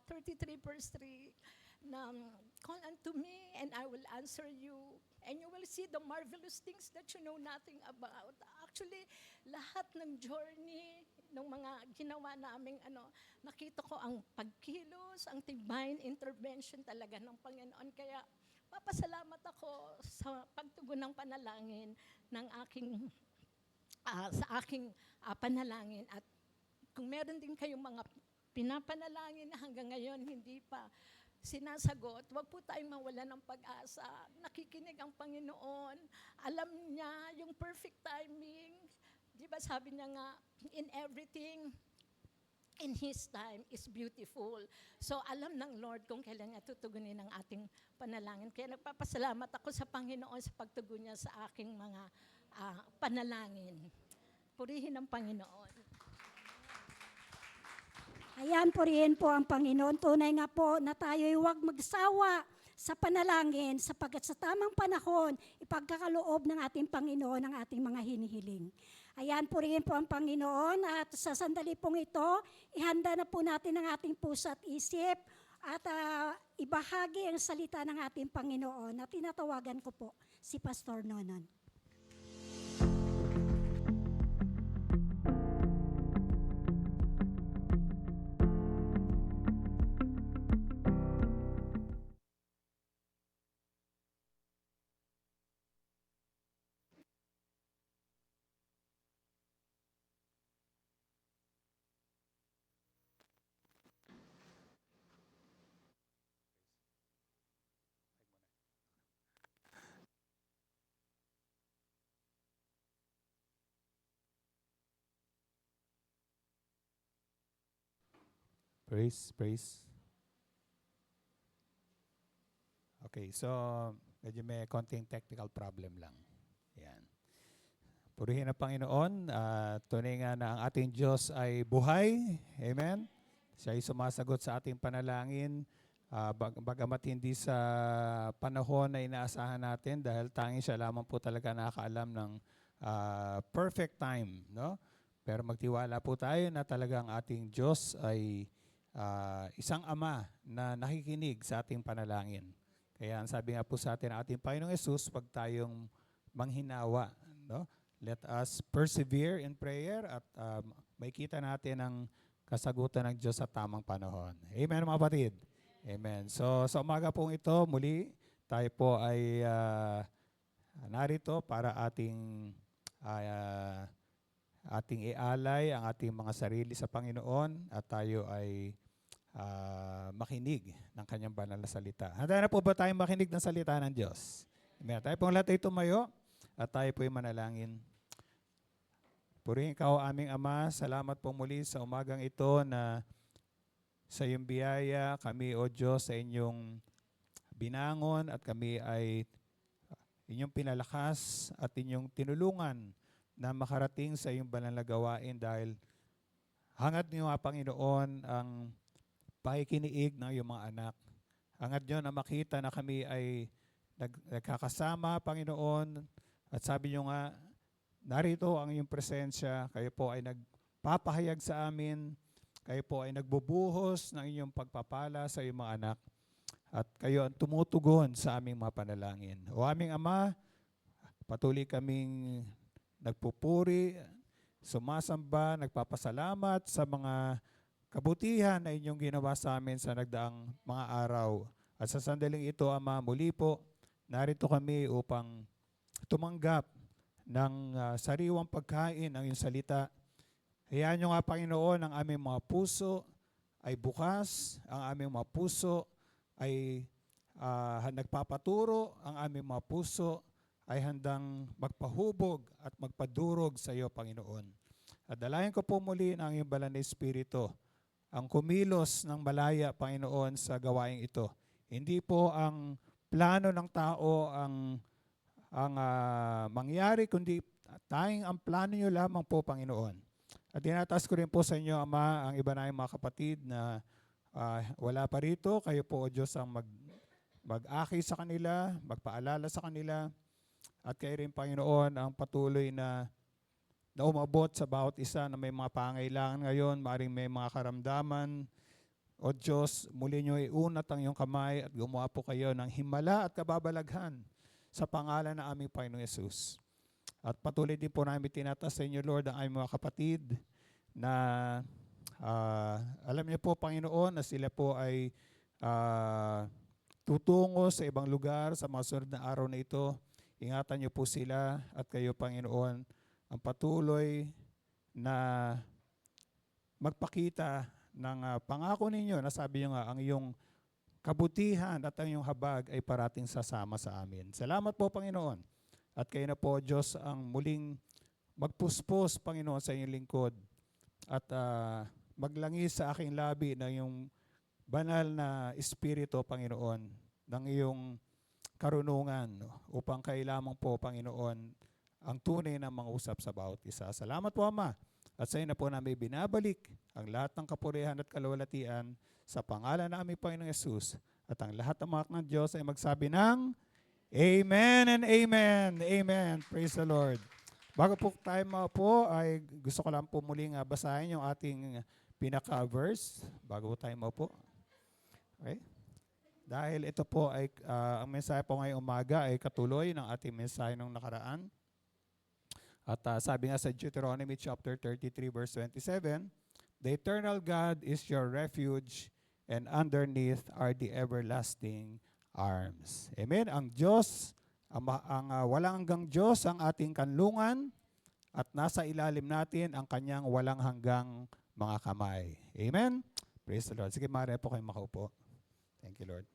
33 verse 3, na call unto me and I will answer you and you will see the marvelous things that you know nothing about. Actually, lahat ng journey, ng mga ginawa naming nakita ko ang pagkilos, ang divine intervention talaga ng Panginoon. Kaya papasalamat ako sa pagtugon ng panalangin ng aking sa aking panalangin. At kung meron din kayong mga pinapanalangin na hanggang ngayon hindi pa sinasagot, huwag po tayong mawala ng pag-asa. Nakikinig ang Panginoon. Alam niya yung perfect timing. Di ba sabi niya nga, in everything, in His time is beautiful. So alam ng Lord kung kailan niya tutugunin ang ating panalangin. Kaya nagpapasalamat ako sa Panginoon sa pagtugon niya sa aking mga panalangin. Purihin ang Panginoon. Ayan, purihin po ang Panginoon. Tunay nga po na tayo'y huwag magsawa sa panalangin sapagkat sa tamang panahon, ipagkakaloob ng ating Panginoon ang ating mga hinihiling. Ayan, purihin po ang Panginoon at sa sandali pong ito, ihanda na po natin ang ating puso at isip at ibahagi ang salita ng ating Panginoon na tinatawagan ko po si Pastor Nonon. Praise. Okay, so medyo may konting technical problem lang. Yan. Purihin ang Panginoon. Tunay nga na ang ating Diyos ay buhay. Amen. Siya ay sumasagot sa ating panalangin. Bagamat hindi sa panahon na inaasahan natin dahil tanging siya lamang po talaga nakakaalam ng perfect time. No? Pero magtiwala po tayo na talagang ating Diyos ay isang ama na nakikinig sa ating panalangin. Kaya ang sabi nga po sa atin ng ating Panginoong Yesus, huwag tayong manghinawa. No? Let us persevere in prayer at makikita natin ang kasagutan ng Diyos sa tamang panahon. Amen mga kapatid? Amen. So sa umaga pong ito, muli tayo po ay narito para ating ialay ang ating mga sarili sa Panginoon at tayo ay makinig ng kanyang banal na salita. Handa na po ba tayong makinig ng salita ng Diyos? Amen. Tayo pong lahat ay tumayo at tayo po ay manalangin. Purihin ikaw, aming Ama, salamat po muli sa umagang ito na sa iyong biyaya, kami o Diyos sa inyong binangon at kami ay inyong pinalakas at inyong tinulungan na makarating sa iyong banal na gawain dahil hangad niyo, Panginoon, ang pakikiniig ng iyong mga anak. Hangad nyo na makita na kami ay nagkakasama, Panginoon, at sabi nyo nga, narito ang iyong presensya, kayo po ay nagpapahayag sa amin, kayo po ay nagbubuhos ng inyong pagpapala sa iyong mga anak, at kayo ang tumutugon sa aming mga panalangin. O aming Ama, patuloy kaming nagpupuri, sumasamba, nagpapasalamat sa mga kabutihan na inyong ginawa sa amin sa nagdaang mga araw. At sa sandaling ito, Ama, muli po, narito kami upang tumanggap ng sariwang pagkain ng iyong salita. Hayaan nyo nga, Panginoon, ang aming mga puso ay bukas, ang aming mga puso ay nagpapaturo, ang aming mga puso ay handang magpahubog at magpadurog sa iyo, Panginoon. At dalayan ko po muli ng iyong banal na Espiritu, ang kumilos ng malaya, Panginoon, sa gawaing ito. Hindi po ang plano ng tao ang mangyari, kundi tayong ang plano nyo lamang po, Panginoon. At tinataas ko rin po sa inyo, Ama, ang iba na mga kapatid na wala pa rito. Kayo po, O Diyos, ang mag-aki sa kanila, magpaalala sa kanila. At kayo rin, Panginoon, ang patuloy na umabot sa bawat isa na may mga pangailangan ngayon, maaaring may mga karamdaman. O Diyos, muli nyo iunat ang iyong kamay at gumawa po kayo ng himala at kababalaghan sa pangalan ng aming Panginoong Yesus. At patuloy din po namin tinatas sa inyo, Lord, ang aming mga kapatid na alam niyo po, Panginoon, na sila po ay tutungo sa ibang lugar sa mga sunod na araw na ito. Ingatan niyo po sila at kayo, Panginoon, ang patuloy na magpakita ng pangako ninyo na sabi nyo nga, ang iyong kabutihan at ang iyong habag ay parating sasama sa amin. Salamat po, Panginoon. At kayo na po, Diyos, ang muling magpuspos, Panginoon, sa inyong lingkod at maglangis sa aking labi ng iyong banal na Espiritu, Panginoon, ng iyong karunungan upang kayo lamang po, Panginoon, ang tunay na mga usap sa bawat isa. Salamat po, Ama. At sa iyo na po namin binabalik ang lahat ng kapurihan at kalawalatian sa pangalan ng aming Panginoong Yesus. At ang lahat ng mga ng Diyos ay magsabi ng Amen and Amen. Amen. Praise the Lord. Bago po tayo maupo, ay gusto ko lang po muling basahin yung ating pinaka-verse. Bago po tayo maupo. Okay? Dahil ito po ay, ang mensahe po ngayong umaga ay katuloy ng ating mensahe nung nakaraan. At sabi nga sa Deuteronomy chapter 33 verse 27, the eternal God is your refuge and underneath are the everlasting arms. Amen. Ang Diyos, ang walang hanggang Diyos ang ating kanlungan at nasa ilalim natin ang kanyang walang hanggang mga kamay. Amen. Praise the Lord. Sige, maaari po kayong makaupo. Thank you, Lord.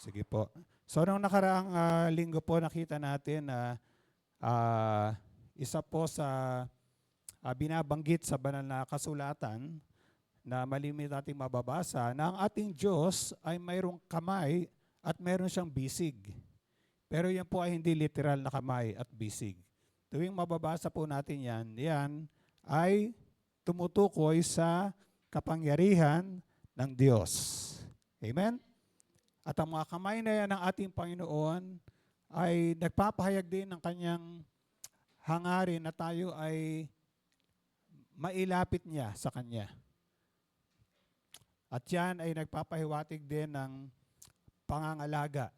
Sige po. So, nung nakaraang linggo po, nakita natin na isa po sa binabanggit sa banal na kasulatan na malimit nating mababasa na ang ating Diyos ay mayroong kamay at mayroon siyang bisig. Pero yan po ay hindi literal na kamay at bisig. Tuwing mababasa po natin yan ay tumutukoy sa kapangyarihan ng Diyos. Amen? At ang mga kamay na yan ng ating Panginoon ay nagpapahayag din ng kanyang hangarin na tayo ay mailapit niya sa Kanya. At yan ay nagpapahiwatig din ng pangangalaga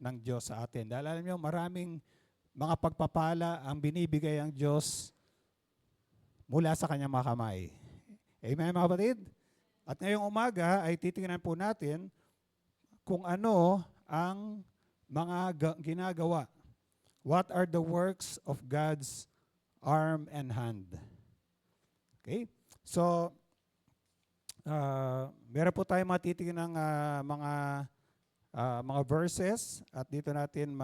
ng Diyos sa atin. Dahil alam niyo, maraming mga pagpapala ang binibigay ang Diyos mula sa Kanyang mga kamay. Amen, mga kapatid? At ngayong umaga ay titingnan po natin kung ano ang mga ginagawa. What are the works of God's arm and hand? Okay? So, meron po tayong matitingnan ng mga verses at dito natin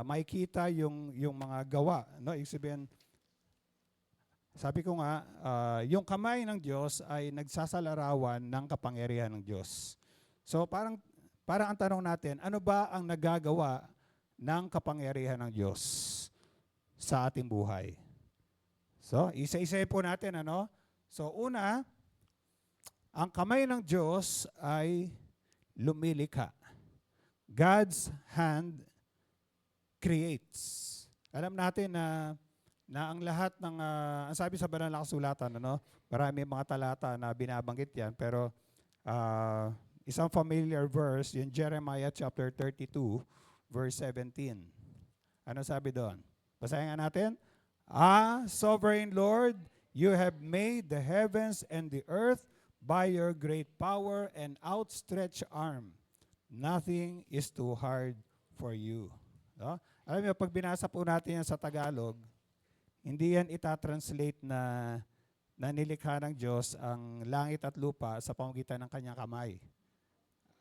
makikita yung mga gawa. No? Ibig sabihin, sabi ko nga, yung kamay ng Diyos ay nagsasalarawan ng kapangyarihan ng Diyos. So parang ang tanong natin, ano ba ang nagagawa ng kapangyarihan ng Diyos sa ating buhay? So, isa-isa po natin, ano? So, una, ang kamay ng Diyos ay lumilikha. God's hand creates. Alam natin na ang lahat ng, ang sabi sa banal na kasulatan, marami mga talata na binabanggit yan, pero isang familiar verse, yung Jeremiah chapter 32, verse 17. Ano sabi doon? Basahin nga natin. Sovereign Lord, you have made the heavens and the earth by your great power and outstretched arm. Nothing is too hard for you. No? Alam niyo, pag binasa po natin yan sa Tagalog, hindi yan itatranslate na nilikha ng Diyos ang langit at lupa sa pamamagitan ng kanyang kamay.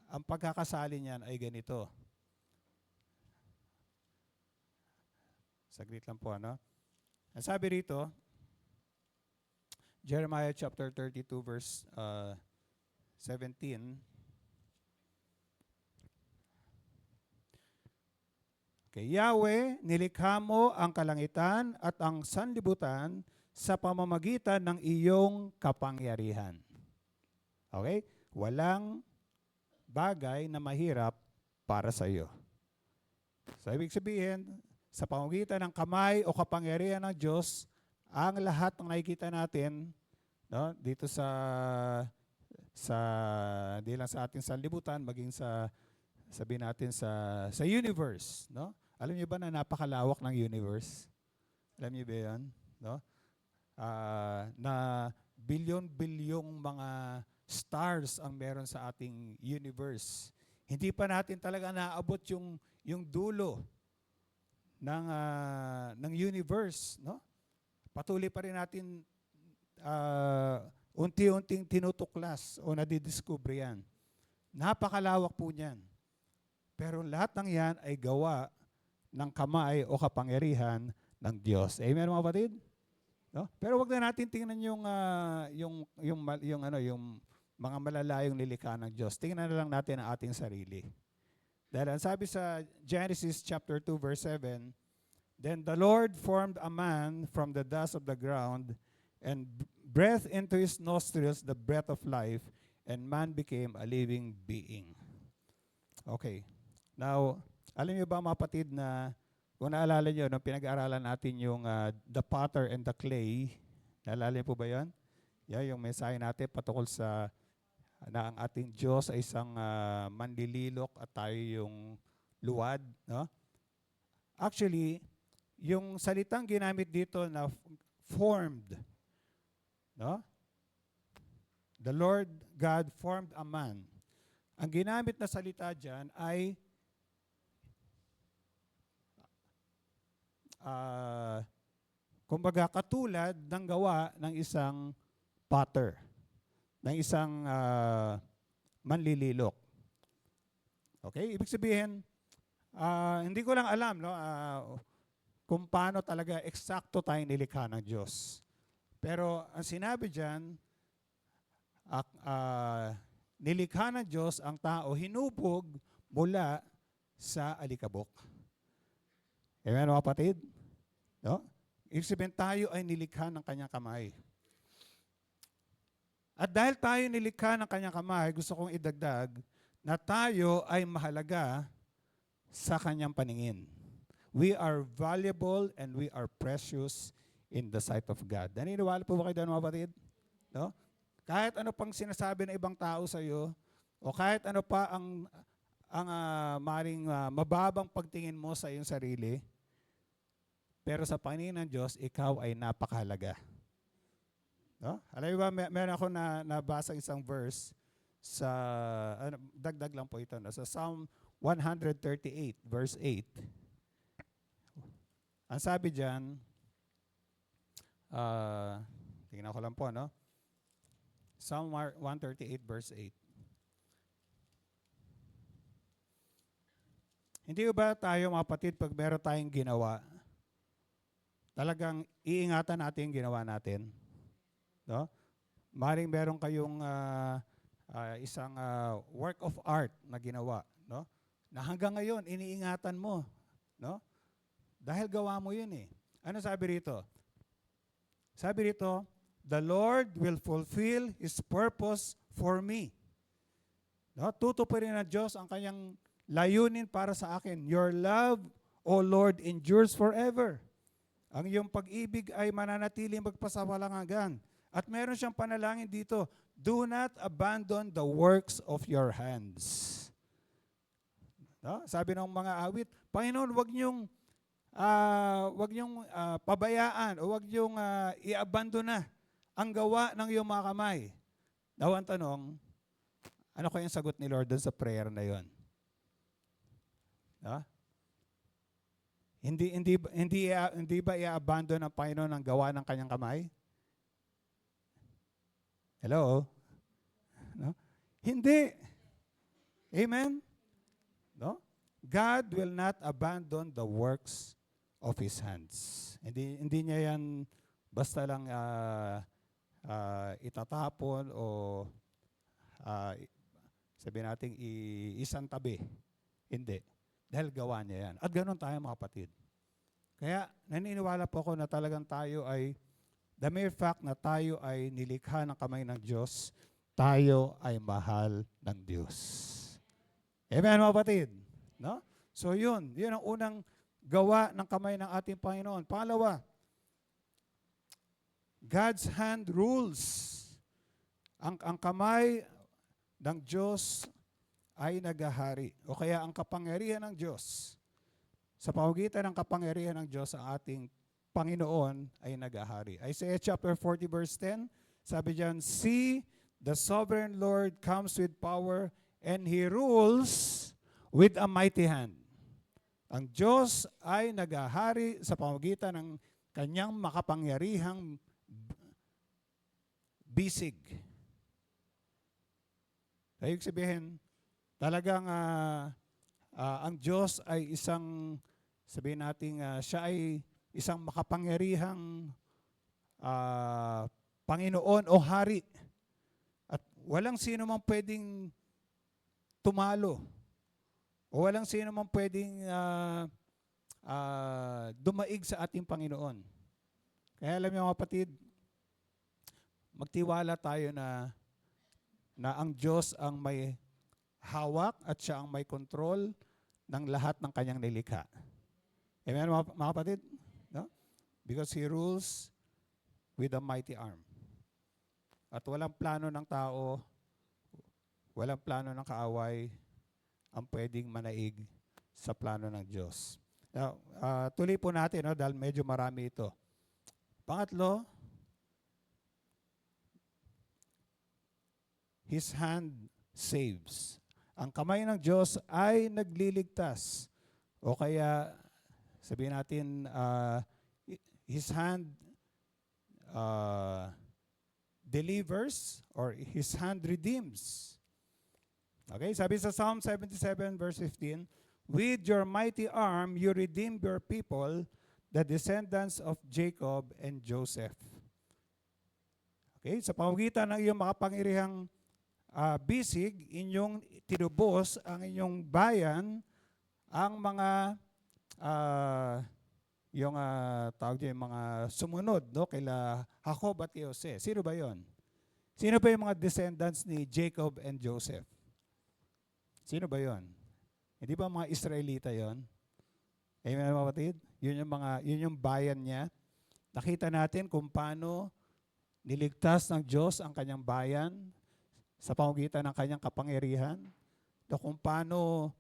Ang pagkakasali niyan ay ganito. Saglit lang po, ano? Ang sabi rito, Jeremiah chapter 32 verse 17. Okay, Yahweh, nilikha mo ang kalangitan at ang sanlibutan sa pamamagitan ng iyong kapangyarihan. Okay? Walang bagay na mahirap para sa iyo. So, ibig sabihin, sa pamamagitan ng kamay o kapangyarihan ng Diyos, ang lahat ng nakikita natin, dito hindi lang sa ating sanlibutan, maging sabihin natin sa universe, Alam niyo ba na napakalawak ng universe? Alam niyo ba 'yan, na bilyon-bilyong mga stars ang meron sa ating universe. Hindi pa natin talaga naabot yung dulo ng universe, Patuloy pa rin natin unti-unting tinutuklas o nadidiscover yan. Napakalawak po niyan. Pero lahat ng yan ay gawa ng kamay o kapangyarihan ng Diyos. Amen, mga kapatid? Pero wag na natin tingnan yung mga malalayong nilikha ng Diyos. Tingnan na lang natin ang ating sarili. Dahil ang sabi sa Genesis chapter 2 verse 7, Then the Lord formed a man from the dust of the ground and breathed into his nostrils the breath of life, and man became a living being. Okay. Now, alam niyo ba mga kapatid na kung naalala niyo, nung pinag-aaralan natin yung the potter and the clay, naalala niyo po ba yan? Yung mensahe natin patungkol sa na ang ating Diyos ay isang manlililok at tayo yung luwad. Actually, yung salitang ginamit dito na formed, the Lord God formed a man. Ang ginamit na salita dyan ay kumbaga katulad ng gawa ng isang potter, ng isang manlililok. Okay? Ibig sabihin, hindi ko lang alam kung paano talaga eksakto tayong nilikha ng Diyos. Pero ang sinabi dyan, nilikha ng Diyos ang tao, hinubog mula sa alikabok. Amen, mga kapatid? Ibig sabihin, tayo ay nilikha ng kanyang kamay. At dahil tayo nilikha ng kanyang kamay, gusto kong idagdag na tayo ay mahalaga sa kanyang paningin. We are valuable and we are precious in the sight of God. Naniniwala po ba kayo doon, mga kapatid? Kahit ano pang sinasabi ng ibang tao sa iyo, o kahit ano pa ang maring mababang pagtingin mo sa iyong sarili, pero sa paningin ng Diyos, ikaw ay napakahalaga. Alam mo ba, meron ako nabasa isang verse sa, dagdag lang po ito, sa Psalm 138, verse 8. Ang sabi dyan, tingnan ko lang po, Psalm 138, verse 8. Hindi ba tayo, mga kapatid, pag meron tayong ginawa, talagang iingatan natin yung ginawa natin? Maring meron kayong isang work of art na ginawa, na hanggang ngayon, iniingatan mo. Dahil gawa mo yun eh. Ano sabi rito? Sabi rito, the Lord will fulfill His purpose for me. No? Tutuparin ng Diyos ang kanyang layunin para sa akin. Your love, O Lord, endures forever. Ang iyong pag-ibig ay mananatiling magpasawalang hanggan. At meron siyang panalangin dito, do not abandon the works of your hands. No? Sabi ng mga awit, Panginoon, wag niyong pabayaan o wag niyong i-abandona ang gawa ng iyong mga kamay. Now, ang tanong, ano kaya yung sagot ni Lord doon sa prayer na yon? No? Hindi ba i-abandon ng Panginoon ang gawa ng kanyang kamay? Hello? No? Hindi. Amen? No? God will not abandon the works of His hands. Hindi niya yan basta lang itatapon o sabihin natin isang tabi. Hindi. Dahil gawa niya yan. At ganoon tayo mga kapatid. Kaya naniniwala po ako na talagang tayo ay, the mere fact na tayo ay nilikha ng kamay ng Diyos, tayo ay mahal ng Diyos. Amen mga kapatid? No? So yun ang unang gawa ng kamay ng ating Panginoon. Pangalawa, God's hand rules. Ang kamay ng Diyos ay naghahari. O kaya ang kapangyarihan ng Diyos, sa pamamagitan ng kapangyarihan ng Diyos, ang ating Panginoon ay naghahari. Isaiah chapter 40 verse 10, sabi diyan, see, the sovereign Lord comes with power and He rules with a mighty hand. Ang Diyos ay naghahari sa pamamagitan ng kanyang makapangyarihang bisig. Ibig sabihin, talagang ang Diyos ay isang, sabihin natin, siya ay isang makapangyarihang Panginoon o Hari. At walang sino man pwedeng tumalo. O walang sino man pwedeng dumaig sa ating Panginoon. Kaya alam niyo mga kapatid, magtiwala tayo na ang Diyos ang may hawak at siya ang may control ng lahat ng kanyang nilikha. Amen mga kapatid? No? Because He rules with a mighty arm. At walang plano ng tao, walang plano ng kaaway ang pwedeng manaig sa plano ng Diyos. Now, tuloy po natin, no, dahil medyo marami ito. Pangatlo, His hand saves. Ang kamay ng Diyos ay nagliligtas. O kaya, sabihin natin, His hand delivers or His hand redeems. Okay, sabi sa Psalm 77 verse 15, with your mighty arm you redeemed your people, the descendants of Jacob and Joseph. Okay, sa pamamagitan ng iyong makapangyarihang bisig, inyong tinubos ang inyong bayan, ang mga tawag niyo, yung mga sumunod, no, kaila Jacob at Jose. Sino ba yon? Sino ba yung mga descendants ni Jacob and Joseph? Sino ba yon? Hindi ba mga Israelita yon? Amen mga kapatid? Yun yung bayan niya. Nakita natin kung paano niligtas ng Diyos ang kanyang bayan sa pamamagitan ng kanyang kapangyarihan. Kung paano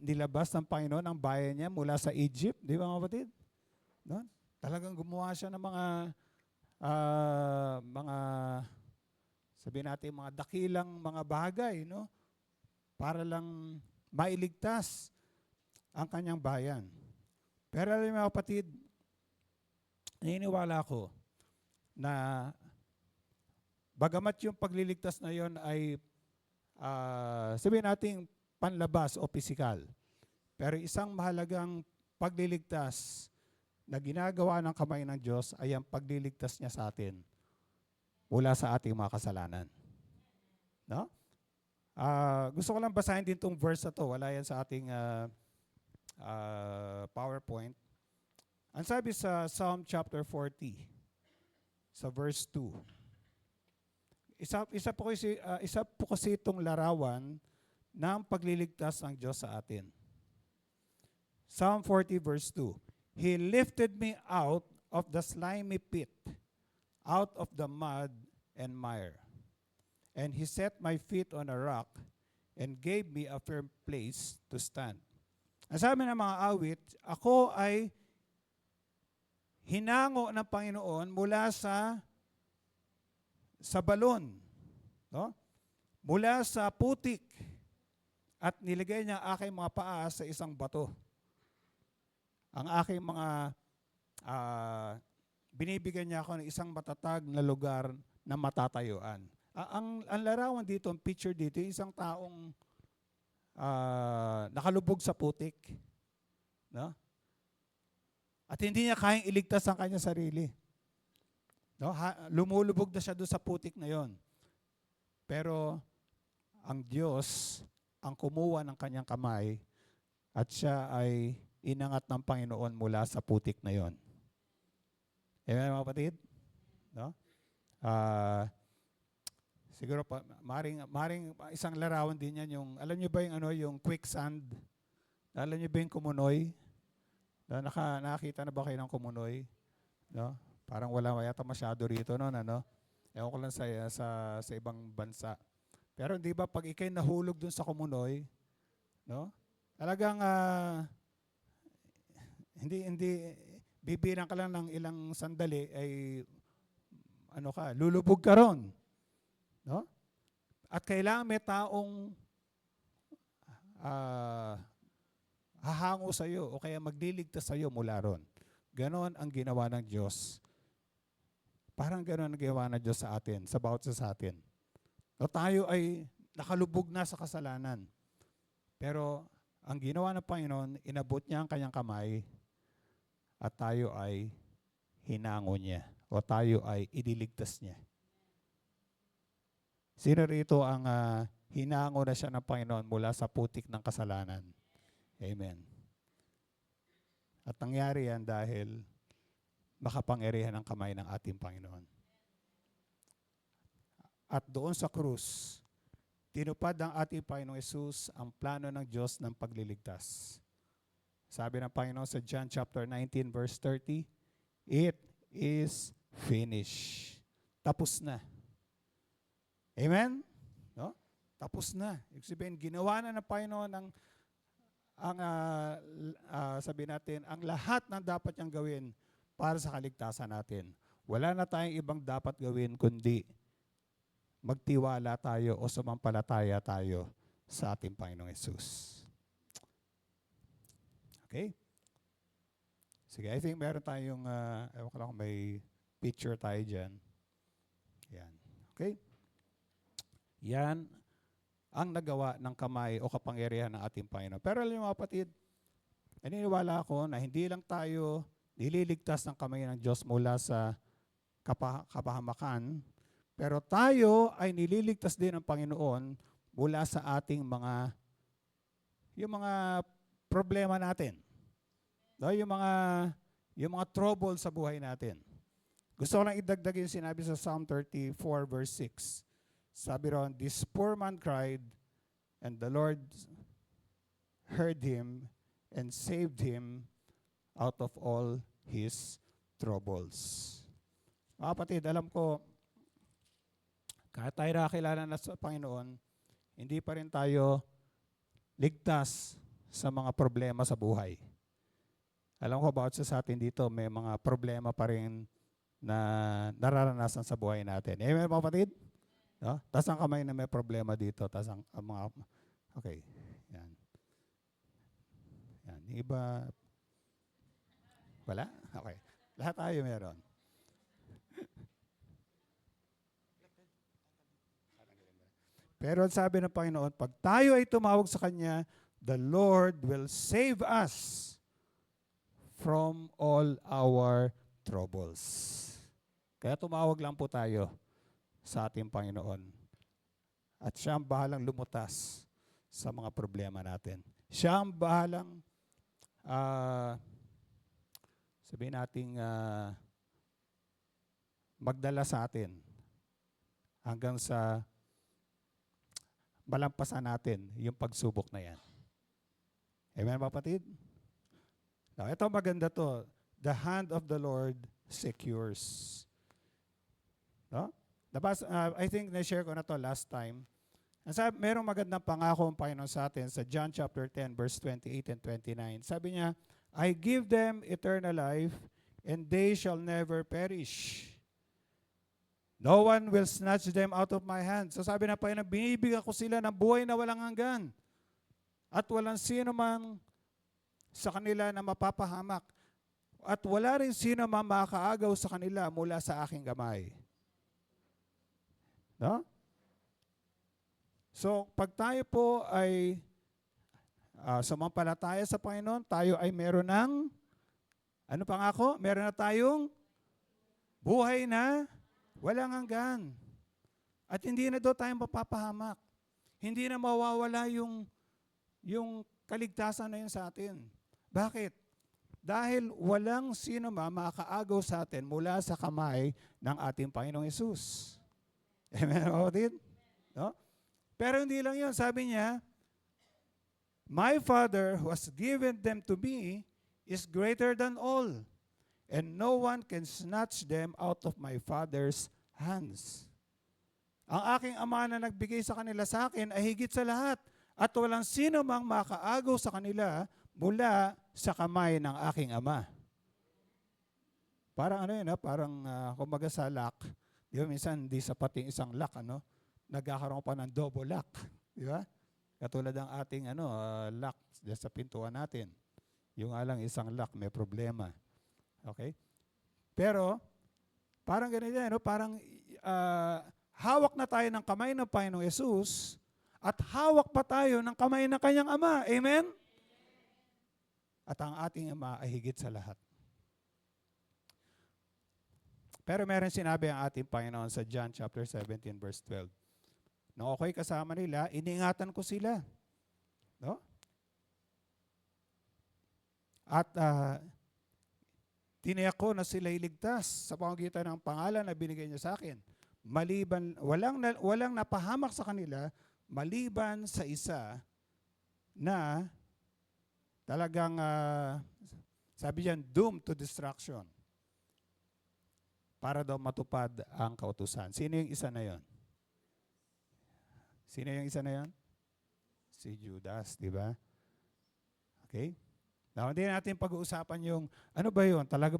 nilabas ng Panginoon ang bayan niya mula sa Egypt, di ba mga kapatid? No? Talagang gumawa siya ng mga sabihin natin, mga dakilang mga bagay, no? Para lang mailigtas ang kanyang bayan. Pero alam mga kapatid, naniniwala ko na bagamat yung pagliligtas na yon ay sabihin natin panlabas o pisikal, pero isang mahalagang pagliligtas na ginagawa ng kamay ng Diyos ay ang pagliligtas niya sa atin mula sa ating mga kasalanan. No? Gusto ko lang basahin din itong verse na to. Wala yan sa ating PowerPoint. Ang sabi sa Psalm chapter 40, sa verse 2, isa po kasi itong larawan ng pagliligtas ng Diyos sa atin. Psalm 40 verse 2. He lifted me out of the slimy pit, out of the mud and mire. And he set my feet on a rock and gave me a firm place to stand. Ang sabi ng mga awit, ako ay hinango ng Panginoon mula sa balon, no? Mula sa putik, at niligay niya aking mga paa sa isang bato. Ang aking mga binibigyan niya ako ng isang matatag na lugar na matatayuan. Ang larawan dito, ang picture dito, isang taong nakalubog sa putik. No? At hindi niya kayang iligtas ang kanyang sarili. No? Lumulubog na siya doon sa putik na yon. Pero ang Diyos ang kumuha ng kanyang kamay at siya ay inangat ng Panginoon mula sa putik na yon. Amen, mga kapatid? No? Siguro pa, maring isang larawan din yan yung, alam niyo ba yung quicksand? Alam niyo ba yung kumunoy? Nakakita na ba kayo ng kumunoy? No? Parang wala yata masyado rito noon, ano? Ewan ko lang sa ibang bansa. Pero hindi ba pag ikay nahulog dun sa kumunoy, no? Talagang hindi bibilang ka lang ng ilang sandali ay lulubog ka ron. No? At kailangan may taong hahango sa iyo o kaya magliligtas sa iyo mula ron. Ganon ang ginawa ng Diyos. Parang ganon ang ginawa ng Diyos sa atin, sa bawat sa atin. No, tayo ay nakalubog na sa kasalanan. Pero ang ginawa ng Panginoon, inabot niya ang kanyang kamay at tayo ay hinango niya o tayo ay iniligtas niya. Sino rito ang hinango na siya ng Panginoon mula sa putik ng kasalanan? Amen. At nangyari yan dahil makapangyarihan ang kamay ng ating Panginoon. At doon sa krus, tinupad ng ating Panginoong Yesus ang plano ng Diyos ng pagliligtas. Sabi ng Panginoon sa John chapter 19 verse 30, it is finished. Tapos na. Amen? No? Tapos na. Ibig sabihin, ginawa na ng Panginoon sabihin natin, ang lahat ng dapat niyang gawin para sa kaligtasan natin. Wala na tayong ibang dapat gawin kundi magtiwala tayo o sumampalataya tayo sa ating Panginoong Yesus. Okay? Sige, I think meron tayong, ewan ko lang kung may picture tayo dyan. Yan. Okay? Yan ang nagawa ng kamay o kapangyarihan ng ating Panginoon. Pero alam niyo mga kapatid, naniniwala ako na hindi lang tayo nililigtas ng kamay ng Diyos mula sa kapahamakan, pero tayo ay nililigtas din ng Panginoon mula sa ating mga problema natin. No, yung mga trouble sa buhay natin. Gusto ko lang idagdag yung sinabi sa Psalm 34 verse 6. Sabi ron, this poor man cried, and the Lord heard him and saved him out of all his troubles. Mga kapatid, alam ko, kahit tayo nakakilala na sa Panginoon, hindi pa rin tayo ligtas sa mga problema sa buhay. Alam ko about sa atin dito, may mga problema pa rin na nararanasan sa buhay natin. Amen, mga kapatid? No? Tas ang kamay na may problema dito. Tas ang mga, okay. Yan. Yan. Yung iba, wala? Okay. Lahat tayo meron. Pero sabi ng Panginoon, pag tayo ay tumawag sa Kanya, the Lord will save us from all our troubles. Kaya tumawag lang po tayo sa ating Panginoon. At siya ang bahalang lumutas sa mga problema natin. Siya ang bahalang sabihin nating magdala sa atin hanggang sa malampasan natin yung pagsubok na yan. Amen, mga kapatid? Now, ito maganda to. The hand of the Lord secures. No? I think na-share ko na to last time. Merong magandang pangako ang Panginoon sa atin sa John chapter 10, verse 28 and 29. Sabi niya, I give them eternal life, and they shall never perish. No one will snatch them out of my hand. So sabi na Panginoon, binibigyan ko sila ng buhay na walang hanggan. At walang sino man sa kanila na mapapahamak. At wala rin sino man makakaagaw sa kanila mula sa aking kamay. No? So, pag tayo po ay sumampalataya sa Panginoon, tayo ay meron ng, ano pangako? Meron na tayong buhay na walang hanggan. At hindi na daw tayo mapapahamak. Hindi na mawawala yung kaligtasan na yun sa atin. Bakit? Dahil walang sino man makakaagaw sa atin mula sa kamay ng ating Panginoong Hesus. Amen, kapatid? No? Pero hindi lang yun. Sabi niya, my Father who has given them to me is greater than all, and no one can snatch them out of my Father's hands. Ang aking Ama na nagbigay sa kanila sa akin ay higit sa lahat, at walang sino mang makaagaw sa kanila mula sa kamay ng aking Ama. Parang ano yun, parang kumbaga sa lock. Di ba, minsan hindi sapat yung isang lock, nagkakaroon pa ng double lock. Di ba? Katulad ng ating lock sa pintuan natin. Yung alang isang lock, may problema. Okay? Pero, parang ganito yan, parang hawak na tayo ng kamay ng Panginoong Yesus at hawak pa tayo ng kamay ng kanyang Ama. Amen? At ang ating Ama ay higit sa lahat. Pero meron sinabi ang ating Panginoon sa John chapter 17 verse 12. Nung ako'y kasama nila, iniingatan ko sila. No? At tiniyak ko na sila'y ligtas sa pamamagitan ng pangalan na binigay niya sa akin. Maliban, walang napahamak sa kanila, maliban sa isa na talagang, sabi diyan, doomed to destruction. Para daw matupad ang kautusan. Sino yung isa na yon? Sino yung isa na yon? Si Judas, di ba? Okay? Now, hindi natin pag-uusapan yung, ano ba yun? Talagang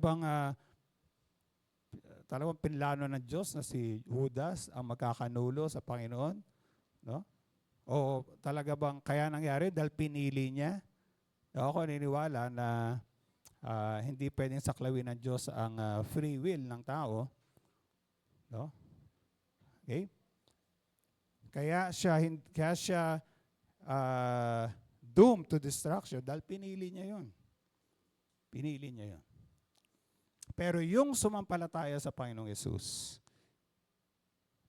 pinlano ng Diyos na si Judas ang magkakanulo sa Panginoon? No? O talaga bang kaya nangyari dahil pinili niya? Ako naniniwala na hindi pwedeng saklawin ng Diyos ang free will ng tao. No? Okay? Kaya siya doomed to destruction dahil pinili niya yun. Pinili niya yun. Pero yung sumampalataya sa Panginoong Yesus,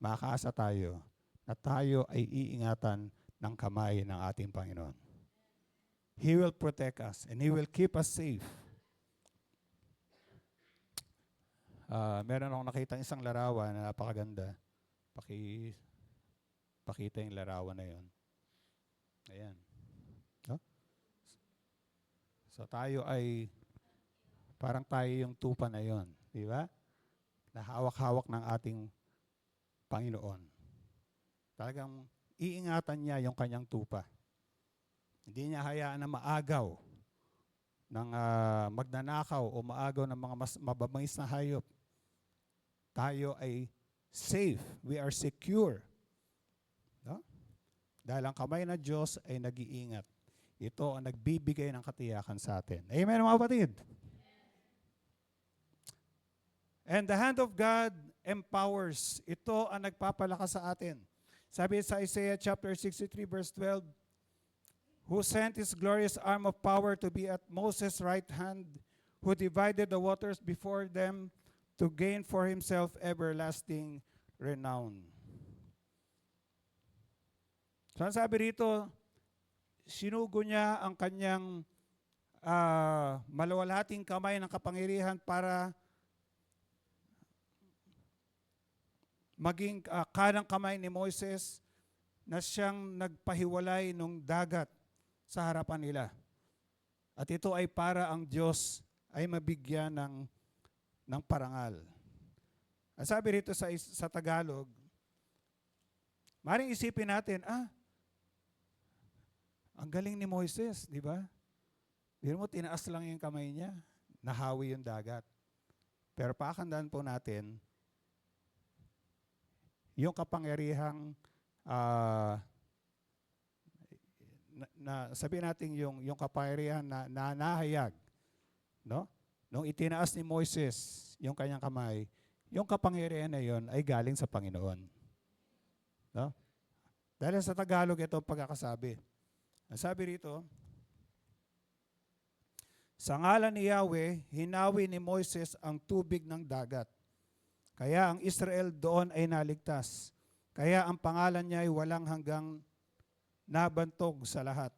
makakaasa tayo na tayo ay iingatan ng kamay ng ating Panginoon. He will protect us and He will keep us safe. Meron akong nakita isang larawan na napakaganda. Pakita yung larawan na yun. Ayan. No? So tayo ay, parang tayo yung tupa na yun. Di ba? Nahawak-hawak ng ating Panginoon. Talagang iingatan niya yung kanyang tupa. Hindi niya hayaan na maagaw ng magnanakaw o maagaw ng mga mababangis na hayop. Tayo ay safe. We are secure. No? Dahil ang kamay ng Diyos ay nag-iingat. Ito ang nagbibigay ng katiyakan sa atin. Amen, mga kapatid? And the hand of God empowers. Ito ang nagpapalakas sa atin. Sabi sa Isaiah chapter 63 verse 12, who sent His glorious arm of power to be at Moses' right hand, who divided the waters before them to gain for Himself everlasting renown. So ang sabi rito, sinugo niya ang kanyang malawalhating kamay ng kapangyarihan para maging kanang kamay ni Moises na siyang nagpahiwalay ng dagat sa harapan nila. At ito ay para ang Diyos ay mabigyan ng parangal. Ang sabi rito sa Tagalog, maring isipin natin, ang galing ni Moises, di ba? Biro mo, tinaas lang yung kamay niya, nahawi yung dagat. Pero pakandaan po natin, yung kapangyarihang, sabihin natin yung kapangyarihan na nahayag, no? Nung itinaas ni Moises yung kanyang kamay, yung kapangyarihan na yon ay galing sa Panginoon. No? Dahil sa Tagalog ito ang pagkakasabi. Ang sabi rito, sa ngalan ni Yahweh, hinawi ni Moises ang tubig ng dagat. Kaya ang Israel doon ay naligtas. Kaya ang pangalan niya ay walang hanggang nabantog sa lahat.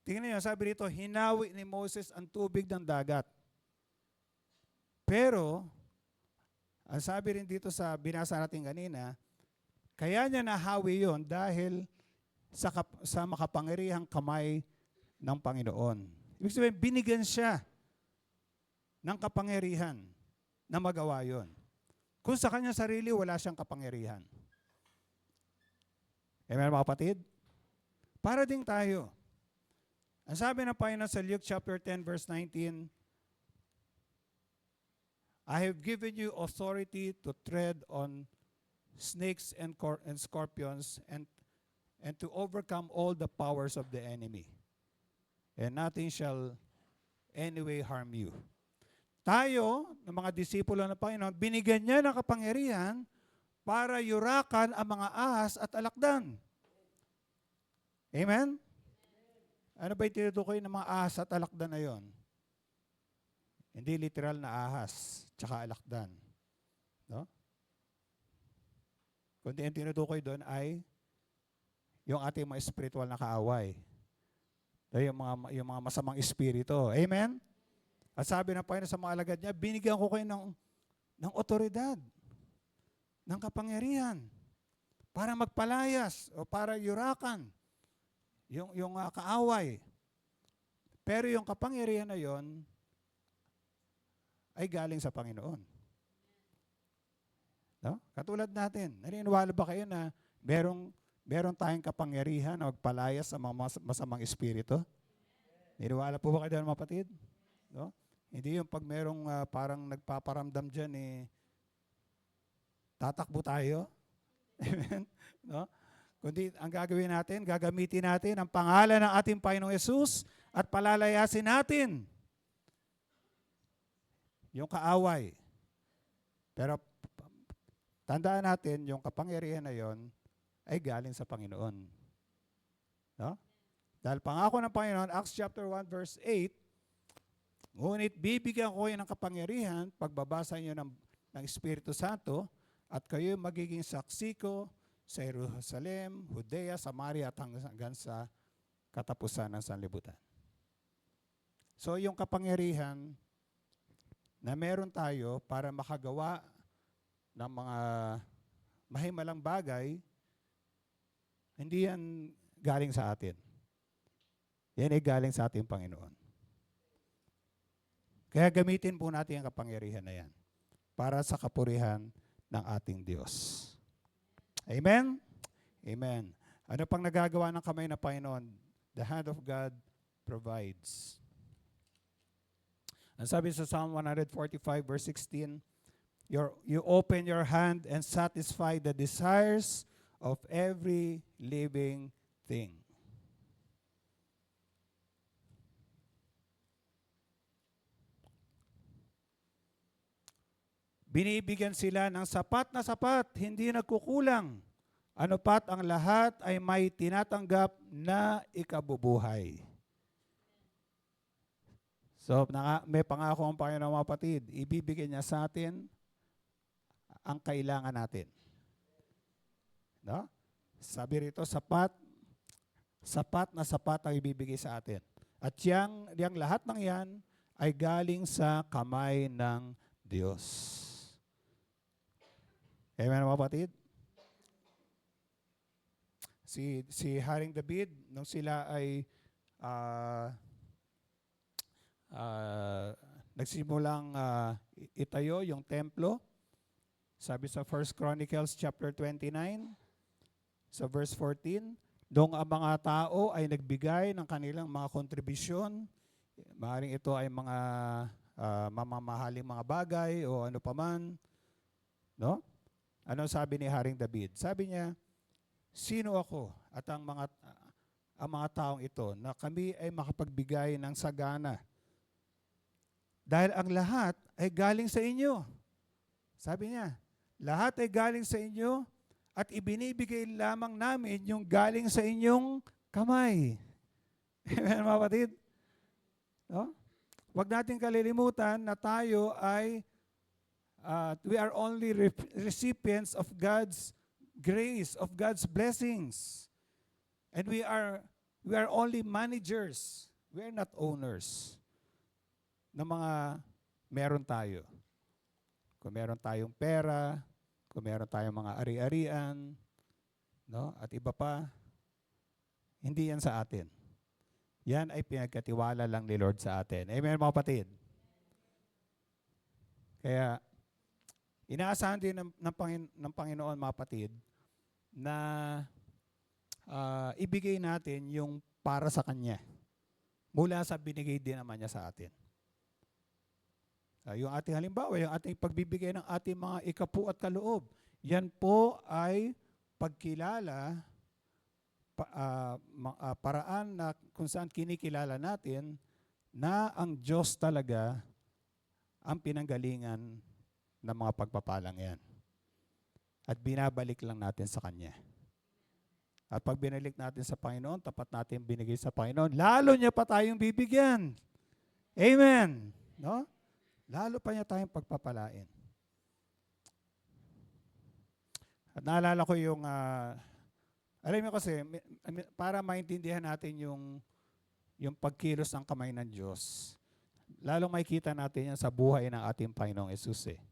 Tingnan niyo, sabi rito, hinawi ni Moses ang tubig ng dagat. Pero, ang sabi rin dito sa binasa natin kanina, kaya niya nahawi yon dahil sa makapangyarihang kamay ng Panginoon. Ibig sabihin, binigyan siya ng kapangyarihan na magawa yon. Kung sa kanyang sarili, wala siyang kapangyarihan. Amen, mga kapatid? Para din tayo. Ang sabi ng Panginoon sa Luke chapter 10 verse 19, I have given you authority to tread on snakes and scorpions and to overcome all the powers of the enemy. And nothing shall anyway harm you. Tayo, ng mga disipulo ng Panginoon, binigyan niya ng kapangyarihan para yurakan ang mga ahas at alakdan. Amen? Ano ba yung tinutukoy ng mga ahas at alakdan na yon? Hindi literal na ahas, tsaka alakdan. No? Kundi ang tinutukoy doon ay yung ating mga spiritual na kaaway. Yung mga masamang espiritu. Amen? At sabi ng Panginoon sa mga alagad niya, binigyan ko kayo ng otoridad, ng kapangyarihan, para magpalayas o para yurakan yung kaaway. Pero yung kapangyarihan na yon ay galing sa Panginoon. No? Katulad natin, naniniwala ba kayo na meron tayong kapangyarihan na magpalayas sa mga masamang espiritu? Naniniwala po ba kayo doon, mga kapatid? No? Hindi yung pag merong parang nagpaparamdam dyan, tatakbo tayo. Amen? No? Kundi ang gagawin natin, gagamitin natin ang pangalan ng ating Panginoong Yesus at palalayasin natin yung kaaway. Pero tandaan natin, yung kapangyarihan na yon ay galing sa Panginoon. No? Dahil pangako ng Panginoon, Acts chapter 1 verse 8, ngunit bibigyan ko kayo ng kapangyarihan pagbabasa niyo ng Espiritu Santo at kayo magiging saksi ko sa Jerusalem, Judea, Samaria at hanggang sa katapusan ng sanlibutan. So yung kapangyarihan na meron tayo para makagawa ng mga mahimalang bagay, hindi yan galing sa atin. Yan ay galing sa ating Panginoon. Kaya gamitin po natin ang kapangyarihan na yan para sa kapurihan ng ating Diyos. Amen? Amen. Ano pang nagagawa ng kamay ng Panginoon? The hand of God provides. Ang sabi sa Psalm 145 verse 16, you open your hand and satisfy the desires of every living thing. Binibigyan sila ng sapat na sapat, hindi nagkukulang. Ano pat ang lahat ay may tinatanggap na ikabubuhay. So, may pangako ang Panginoon, mga kapatid, ibibigay niya sa atin ang kailangan natin. No? Sabi rito, sapat na sapat ang ibibigay sa atin. At yang lahat ng yan ay galing sa kamay ng Diyos. Amen, mga kapatid? Si Haring David, nung sila ay nagsimulang itayo yung templo, sabi sa 1 Chronicles chapter 29, sa verse 14, doon ang mga tao ay nagbigay ng kanilang mga kontribusyon. Maaaring ito ay mga mamamahaling mga bagay o ano paman. No? Ano sabi ni Haring David? Sabi niya, sino ako at ang mga taong ito na kami ay makapagbigay ng sagana? Dahil ang lahat ay galing sa inyo. Sabi niya, lahat ay galing sa inyo at ibinibigay lamang namin yung galing sa inyong kamay. Amen, mga kapatid? No? Huwag natin kalilimutan na tayo ay we are only recipients of God's grace, of God's blessings. And we are only managers. We are not owners ng mga meron tayo. Kung meron tayong pera, kung meron tayong mga ari-arian, no? At iba pa, hindi yan sa atin. Yan ay pinagkatiwala lang ni Lord sa atin. Amen, mga kapatid? Kaya, inaasahan din ng Panginoon, mga kapatid, na ibigay natin yung para sa Kanya. Mula sa binigay din naman niya sa atin. Yung ating halimbawa, yung ating pagbibigay ng ating mga ikapu at kaloob, yan po ay pagkilala, paraan na kung saan kinikilala natin na ang Diyos talaga ang pinanggalingan ng mga pagpapalang yan. At binabalik lang natin sa Kanya. At pag binalik natin sa Panginoon, tapat natin binigay sa Panginoon, lalo niya pa tayong bibigyan. Amen. No? Lalo pa niya tayong pagpapalain. At naalala ko yung, alam mo kasi, para maintindihan natin yung pagkilos ng kamay ng Diyos, lalong makikita natin yan sa buhay ng ating Panginoong Yesus eh.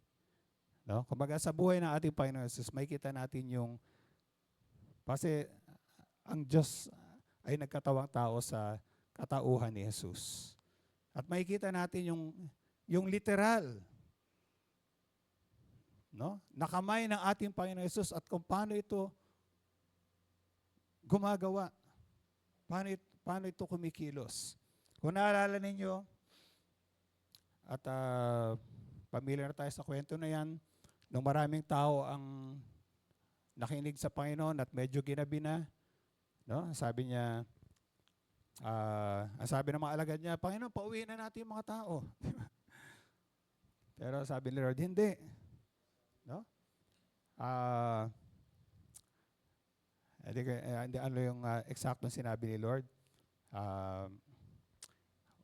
No? Kumbaga sa buhay ng ating Panginoong Yesus, makikita natin kasi ang Diyos ay nagkatawang tao sa katauhan ni Jesus. At makikita natin yung literal, no? Nakamay ng ating Panginoong Yesus at kung paano ito gumagawa. Paano ito kumikilos. Kung naalala ninyo, at pamilyar na tayo sa kwento na yan, nung maraming tao ang nakinig sa Panginoon at medyo ginabi na, no? Sabi niya, ang sabi ng mga alagad niya, Panginoon, pauwiin na natin yung mga tao. Pero sabi ni Lord, hindi. No? Hindi ano yung eksaktong sinabi ni Lord.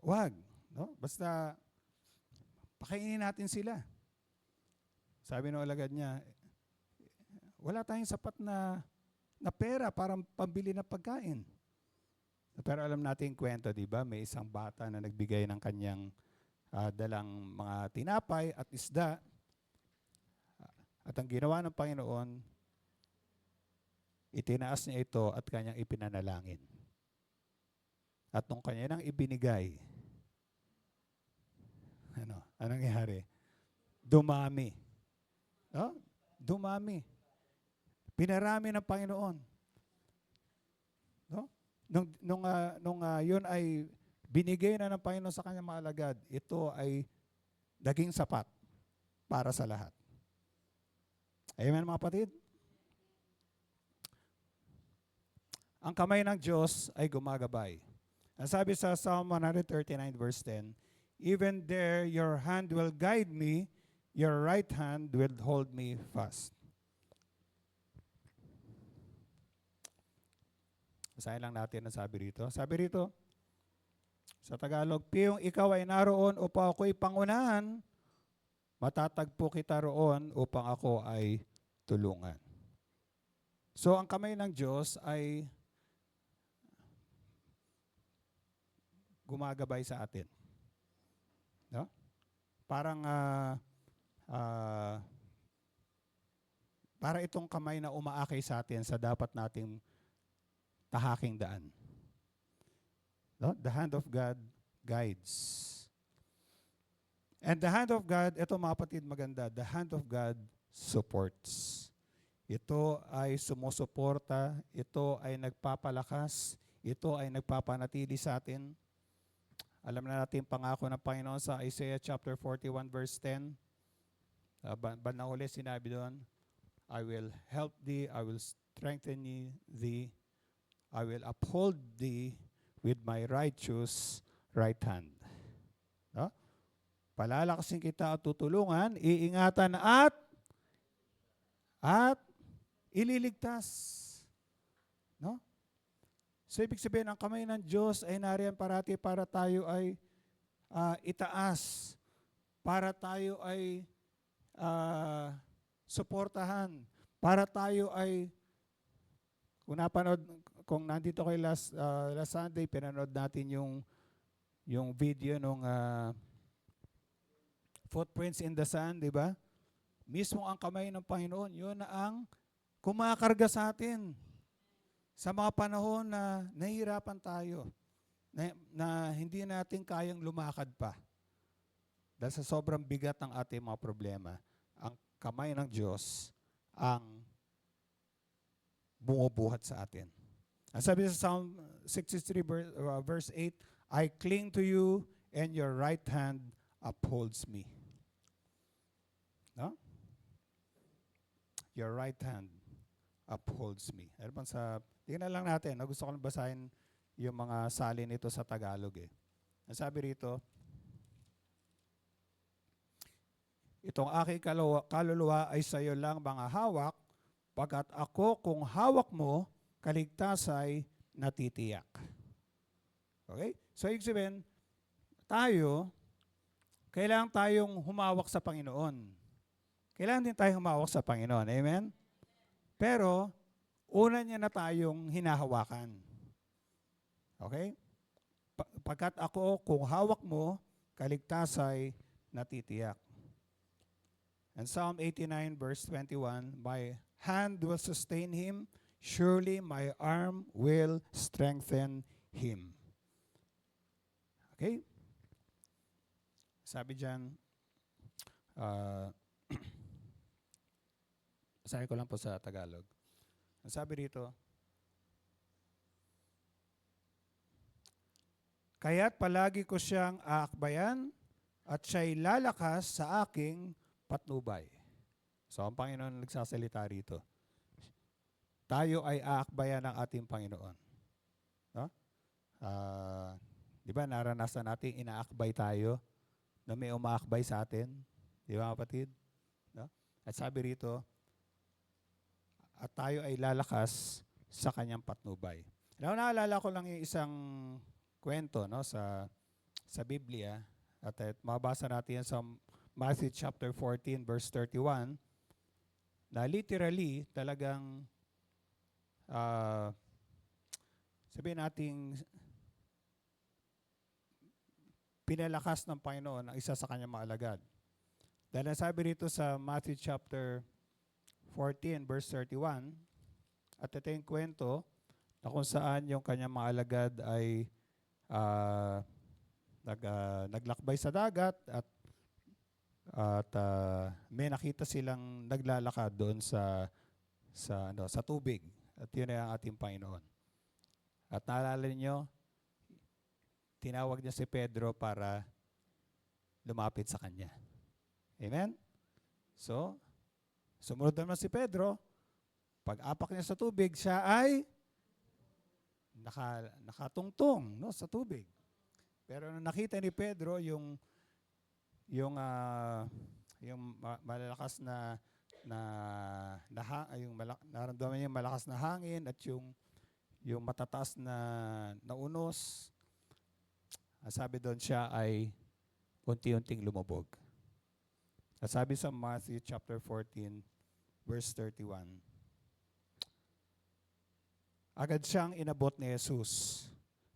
Wag. No? Basta, pakainin natin sila. Sabi ng alagad niya, wala tayong sapat na pera para pambili ng pagkain. Pero alam natin yung kwento, di ba? May isang bata na nagbigay ng kanyang dalang mga tinapay at isda. At ang ginawa ng Panginoon, itinaas niya ito at kanyang ipinanalangin. At nung kanya nang ibinigay, ano nangyari? Dumami. No? Dumami. Pinarami ng Panginoon. No? Nung yun ay binigay na ng Panginoon sa kanyang mga alagad, ito ay naging sapat para sa lahat. Amen, mga kapatid? Ang kamay ng Diyos ay gumagabay. Ang sabi sa Psalm 139 verse 10, even there your hand will guide me, your right hand will hold me fast. Basahin lang natin ang sabi rito. Sabi rito, sa Tagalog, Piyong ikaw ay naroon upang ako'y pangunahan, matatagpo kita roon upang ako ay tulungan. So ang kamay ng Diyos ay gumagabay sa atin. No? Parang para itong kamay na umaakay sa atin sa dapat nating tahaking daan. No? The hand of God guides. And the hand of God, ito mga kapatid maganda, the hand of God supports. Ito ay sumusuporta, ito ay nagpapalakas, ito ay nagpapanatili sa atin. Alam na natin pangako ng Panginoon sa Isaiah chapter 41 verse 10. Bandang huli sinabi doon, I will help thee, I will strengthen thee, I will uphold thee with my righteous right hand. No? Palalakasin kita at tutulungan, iingatan at ililigtas. No? So ibig sabihin, ang kamay ng Diyos ay nariyan parati para tayo ay itaas, para tayo ay suportahan, para tayo ay, kung nandito kayo last Sunday, pinanood natin yung video nung footprints in the sand, di ba? Mismo ang kamay ng Panginoon, yun na ang kumakarga sa atin sa mga panahon na nahihirapan tayo, na hindi natin kayang lumakad pa. Dahil sa sobrang bigat ng ating mga problema, ang kamay ng Diyos ang bumubuhat sa atin. Ang sabi sa Psalm 63 verse 8, I cling to you and your right hand upholds me. No? Your right hand upholds me. Ano bang tingnan lang natin. Gusto ko lang basahin yung mga salin nito sa Tagalog eh. Ang sabi rito, itong aking kaluluwa ay sa iyo lang mga hawak, pagkat ako kung hawak mo, kaligtas ay natitiyak. Okay? So, ibig sabihin, kailangan tayong humawak sa Panginoon. Kailangan din tayong humawak sa Panginoon. Amen? Pero, una niya na tayong hinahawakan. Okay? Pagkat ako, kung hawak mo, kaligtas ay natitiyak. And Psalm 89 verse 21, my hand will sustain him, surely my arm will strengthen him. Okay? Sabi dyan, sabi ko lang po sa Tagalog. Sabi rito, kaya't palagi ko siyang aakbayan at siya'y lalakas sa aking patnubay. So, ang Panginoon nagsasalita rito. Tayo ay aakbayan ng ating Panginoon. No? Di ba, naranasan natin inaakbay tayo na may umaakbay sa atin. Di ba, kapatid? No? At sabi rito, at tayo ay lalakas sa kanyang patnubay. Now, naalala ko lang yung isang kwento no, sa Biblia. At mabasa natin yan sa Matthew chapter 14 verse 31 na literally talagang sabihin nating pinalakas ng Panginoon ang isa sa kanyang mga alagad. Dahil nasabi rito sa Matthew chapter 14 verse 31, at ito yung kwento na kung saan yung kanyang mga alagad ay naglakbay sa dagat at may nakita silang naglalakad doon sa tubig. At yun ay ang ating Panginoon. At naalala niyo, tinawag niya si Pedro para lumapit sa kanya. Amen? So, sumunod naman si Pedro. Pag-apak niya sa tubig, siya ay nakatungtong no, sa tubig. Pero nung nakita ni Pedro yung malalakas naramdaman niya yung malakas na hangin at yung matataas na unos, sabi doon siya ay unti-unting lumubog. At sabi sa Matthew chapter 14 verse 31, agad siyang inabot ni Jesus.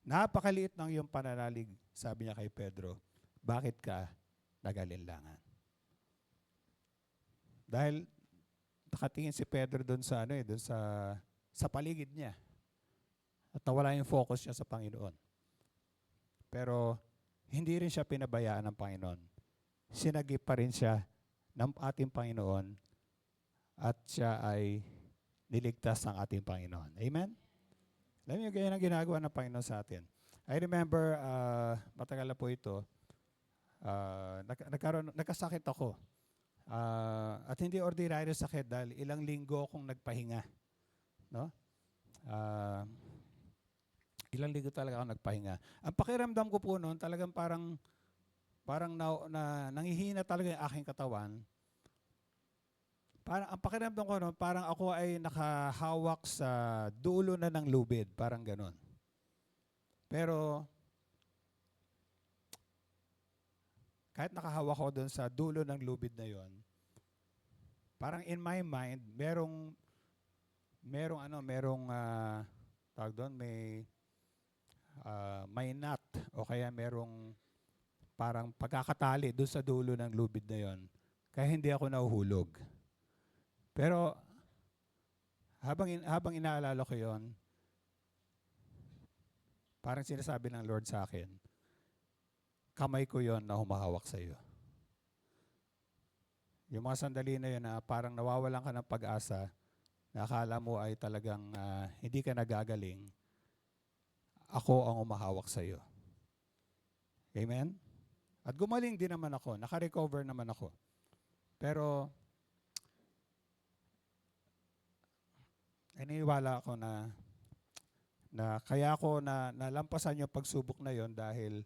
Napakaliit ng iyong pananalig, sabi niya kay Pedro, bakit ka nag-alinlangan? Dahil nakatingin si Pedro doon sa doon sa paligid niya. At nawala yung focus niya sa Panginoon. Pero hindi rin siya pinabayaan ng Panginoon. Sinagip pa rin siya ng ating Panginoon at siya ay niligtas ng ating Panginoon. Amen? Alam niyo, ganyan ang ginagawa ng Panginoon sa atin. I remember, matagal na po ito, nagkasakit ako. At hindi ordinary sakit dahil ilang linggo akong nagpahinga. No? Ilang linggo talaga ako nagpahinga. Ang pakiramdam ko po noon, talagang parang nangihina talaga yung aking katawan. Ang pakiramdam ko noon, parang ako ay nakahawak sa dulo na ng lubid, parang ganon. Pero kahit nakahawak ko doon sa dulo ng lubid na yon, parang in my mind, tawag doon, may nut o kaya merong parang pagkakatali doon sa dulo ng lubid na yon. Kaya hindi ako nahuhulog. Pero habang inaalala ko yon, parang sinasabi ng Lord sa akin, kamay ko yon na humahawak sa iyo. Yung mga sandali na yun na parang nawawalan ka ng pag-asa, na akala mo ay talagang hindi ka nagagaling, ako ang umahawak sa iyo. Amen? At gumaling din naman ako, naka-recover naman ako. Pero iniwala ako na kaya ako nalampasan yung pagsubok na yon dahil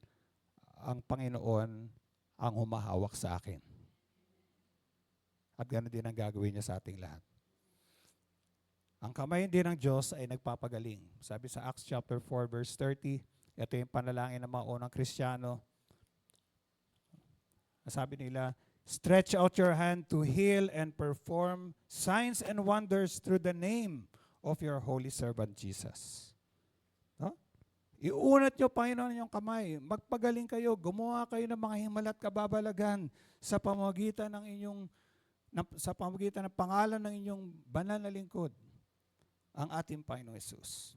ang Panginoon ang humahawak sa akin. At ganoon din ang gagawin niya sa ating lahat. Ang kamay din ng Diyos ay nagpapagaling. Sabi sa Acts chapter 4 verse 30, ito yung panalangin ng mga unang Kristiyano. Sabi nila, stretch out your hand to heal and perform signs and wonders through the name of your holy servant Jesus. No? Iunat niyo, Panginoon, yung kamay. Magpagaling kayo. Gumawa kayo ng mga himala at kababalagan sa pamamagitan ng pangalan ng inyong banal na lingkod, ang ating Panginoong Yesus.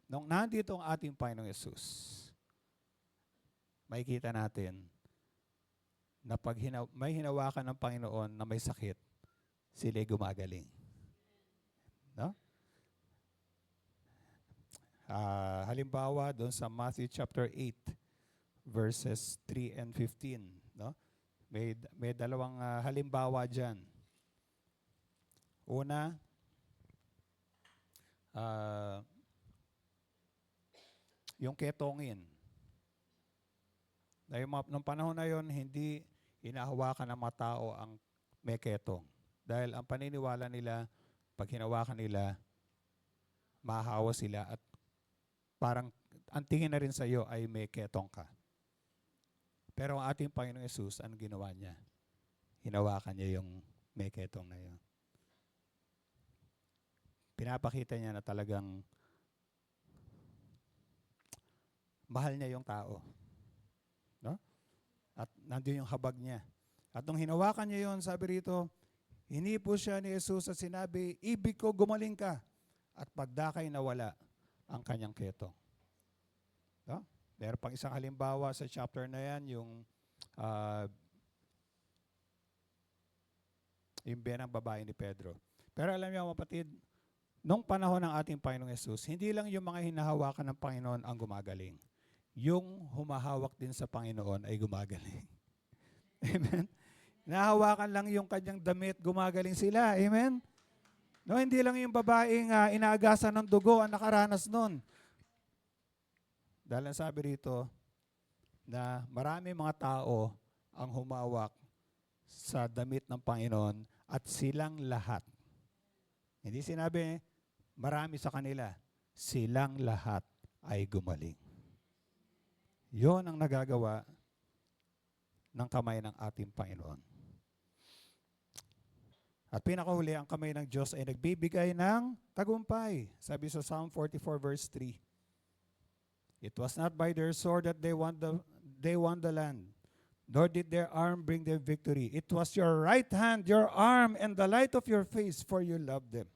Nung nandito ang ating Panginoong Yesus, makikita natin na pag may hinawakan ng Panginoon na may sakit, sila'y gumagaling. No? Halimbawa, doon sa Matthew chapter 8, verses 3 and 15. No? May dalawang halimbawa dyan. Una, yung ketongin. Nung panahon na yon, hindi hinahawakan ng mga tao ang may ketong. Dahil ang paniniwala nila, pag hinawakan nila, mahahawa sila at parang ang tingin na rin sa iyo ay may ketong ka. Pero ang ating Panginoong Yesus, ano ginawa niya? Hinawakan niya yung may ketong na yun. Pinapakita niya na talagang mahal niya yung tao. No? At nandiyon yung habag niya. At nung hinawakan niya yun, sabi rito, hinipo siya ni Jesus at sinabi, ibig ko, gumaling ka. At pagdakay nawala ang kanyang ketong. No? Meron pang isang halimbawa sa chapter na yan, yung biyanang babae ni Pedro. Pero alam niyo, kapatid, nung panahon ng ating Panginoong Yesus, hindi lang yung mga hinahawakan ng Panginoon ang gumagaling. Yung humahawak din sa Panginoon ay gumagaling. Amen? Nahawakan lang yung kanyang damit, gumagaling sila. Amen? No, hindi lang yung babaeng inaagasan ng dugo ang nakaranas nun. Dahil sabi rito na marami mga tao ang humawak sa damit ng Panginoon at silang lahat. Hindi sinabi marami sa kanila, silang lahat ay gumaling. Yon ang nagagawa ng kamay ng ating Panginoon. At pinakahuli, ang kamay ng Diyos ay nagbibigay ng tagumpay. Sabi sa Psalm 44 verse 3, it was not by their sword that they won the land, nor did their arm bring them victory. It was your right hand, your arm, and the light of your face, for you loved them.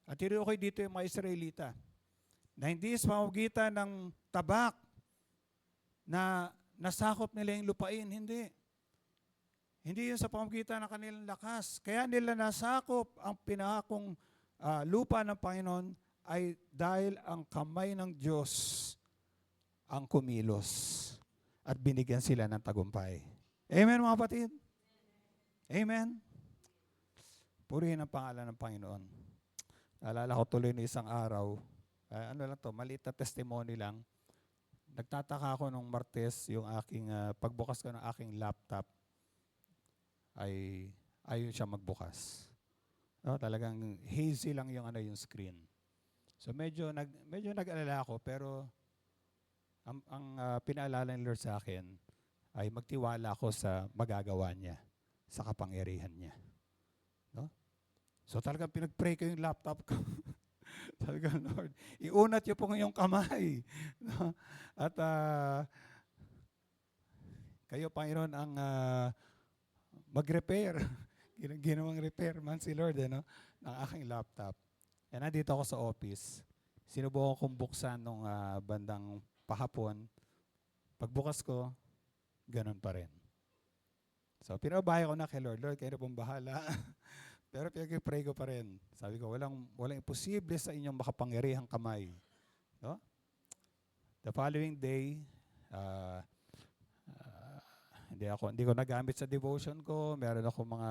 At tinukoy dito yung mga Israelita, na hindi sa pamamagitan ng tabak na nasakop nila yung lupain, hindi. Hindi yun sa pamamagitan ng kanilang lakas. Kaya nila nasakop ang pinakong lupa ng Panginoon ay dahil ang kamay ng Diyos ang kumilos at binigyan sila ng tagumpay. Amen, mga kapatid? Amen? Purihin ang pangalan ng Panginoon. Alala ko tuloy na isang araw, maliit na testimony lang. Nagtataka ako nung Martes, yung aking, pagbukas ko ng aking laptop, ay ayun siya magbukas. No, talagang hazy lang yung screen. So medyo nag-alala ako, pero ang pinaalala ni Lord sa akin ay magtiwala ako sa magagawa niya, sa kapangyarihan niya. No? So talagang pinag-pray ko yung laptop ko. Talagang, Lord, iunat niyo po yung kamay. No? At kayo, Panginoon, ang mag-repair. Ginawang repair man si Lord ng aking laptop. And nandito ako sa office. Sinubukan kong buksan nung bandang pahapon. Pagbukas ko, ganun pa rin. So, pinabahay ko na kay Lord. Lord, kayo na pong bahala. Pero pinag-pray ko pa rin. Sabi ko, walang imposible sa inyong makapangyarihang kamay. No? The following day, hindi ko nagamit sa devotion ko. Meron ako mga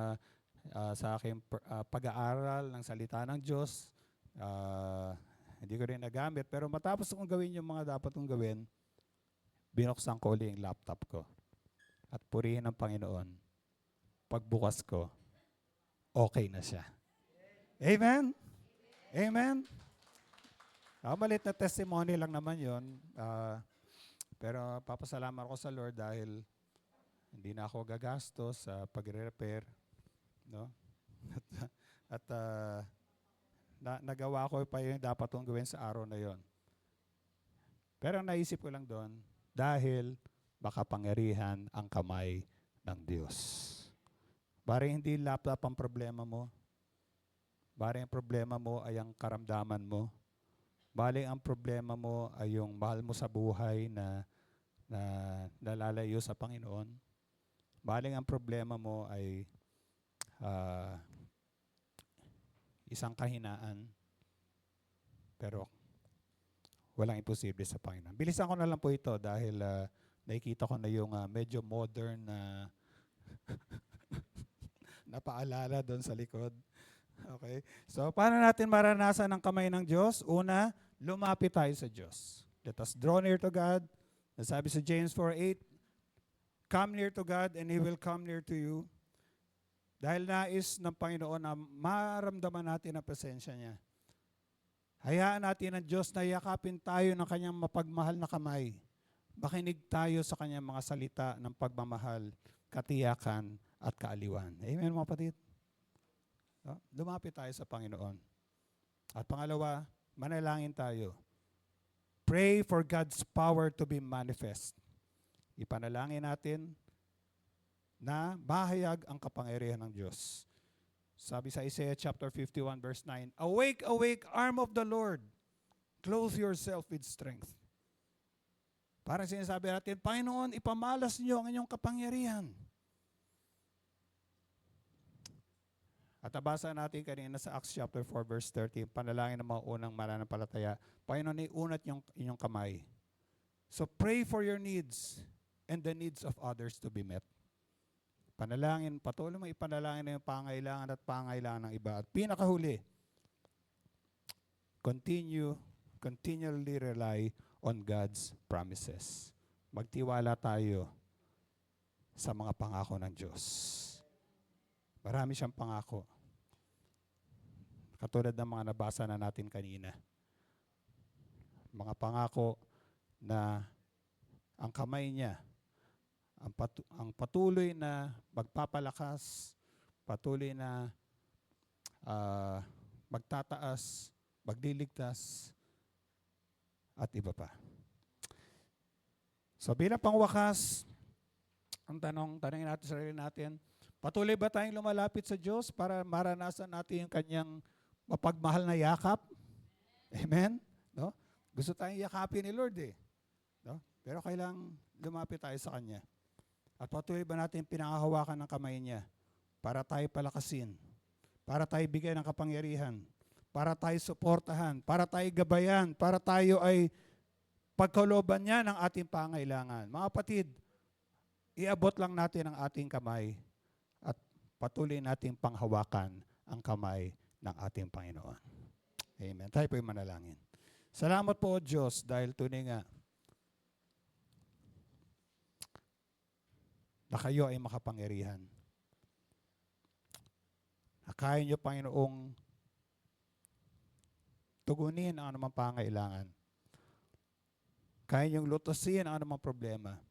sa aking pag-aaral ng salita ng Diyos. Hindi ko rin nagamit. Pero matapos kong gawin yung mga dapat kong gawin, binuksan ko ulit yung laptop ko. At purihin ang Panginoon. Pagbukas ko, okay na siya. Amen? Amen? Malit na testimony lang naman yon. Pero papasalamat ko sa Lord dahil hindi na ako gagastos sa pagre-repair. No? At nagawa ko pa yung dapat kong gawin sa araw na yon. Pero naisip ko lang doon, dahil makapangyarihan ang kamay ng Diyos. Bari hindi laptop ang problema mo. Bari ang problema mo ay ang karamdaman mo. Bali ang problema mo ay yung mahal mo sa buhay na nalalayo sa Panginoon. Bali ang problema mo ay isang kahinaan. Pero walang imposible sa Panginoon. Bilisan ko na lang po ito dahil nakikita ko na yung medyo modern na napaalala doon sa likod. Okay? So, paano natin maranasan ang kamay ng Diyos? Una, lumapit tayo sa Diyos. Let us draw near to God. Nasabi sa James 4:8, come near to God and He will come near to you. Dahil nais ng Panginoon na maramdaman natin ang presensya niya. Hayaan natin ang Diyos na yakapin tayo ng kanyang mapagmahal na kamay. Makinig tayo sa kanyang mga salita ng pagmamahal, katiyakan, at kaaliwan. Amen, mga kapatid? No? Lumapit tayo sa Panginoon. At pangalawa, manalangin tayo. Pray for God's power to be manifest. Ipanalangin natin na mahayag ang kapangyarihan ng Diyos. Sabi sa Isaiah chapter 51 verse 9, awake, awake, arm of the Lord. Clothe yourself with strength. Parang sinasabi natin, Panginoon, ipamalas niyo ang inyong kapangyarihan. At nabasa natin kanina sa Acts chapter 4 verse 30, panalangin ng mga unang mananampalataya, Panginoon, iunat yung inyong kamay. So pray for your needs and the needs of others to be met. Panalangin, patuloy mo ipanalangin na yung pangailangan ng iba. At pinakahuli, continually rely on God's promises. Magtiwala tayo sa mga pangako ng Diyos. Marami siyang pangako. Katulad ng mga nabasa na natin kanina. Mga pangako na ang kamay niya, ang patuloy na magpapalakas, patuloy na magtataas, magliligtas, at iba pa. So bilang pangwakas, Ang tanongin natin sa sarili natin, patuloy ba tayong lumalapit sa Diyos para maranasan natin yung kanyang mapagmahal na yakap? Amen? No? Gusto tayong yakapin ni Lord eh. No? Pero kailangang lumapit tayo sa Kanya. At patuloy ba natin pinangahawakan ng kamay niya para tayo palakasin, para tayo bigyan ng kapangyarihan, para tayo suportahan, para tayo gabayan, para tayo ay pagkalooban niya ng ating pangailangan. Mga kapatid, iabot lang natin ang ating kamay at patuloy nating panghawakan ang kamay ng ating Panginoon. Amen. Tayo po'y manalangin. Salamat po, O Diyos, dahil tunay nga na kayo ay makapangyarihan. Na kaya niyo, Panginoong, tugunin ang anumang pangailangan. Kaya niyong lutusin ang anumang problema.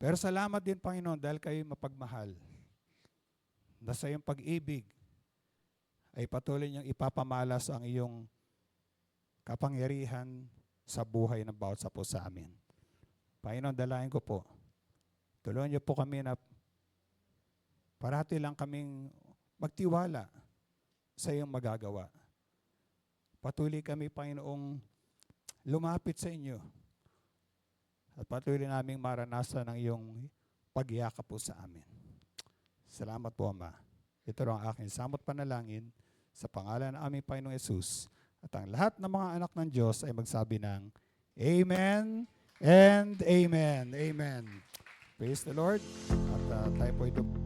Pero salamat din, Panginoon, dahil kayo mapagmahal. Na sa iyong pag-ibig ay patuloy niyang ipapamalas ang iyong kapangyarihan sa buhay ng bawat isa po sa amin. Panginoon, dalayan ko po. Tulungan niyo po kami na parati lang kaming magtiwala sa iyong magagawa. Patuloy kami, Panginoong, lumapit sa inyo. At patuloy naming maranasan ang iyong pagyakap po sa amin. Salamat po, Ama. Ito ang aking samot panalangin sa pangalan ng aming Panginoong Yesus. At ang lahat ng mga anak ng Diyos ay magsabi ng Amen and Amen. Amen. Praise the Lord. At tayo po ito.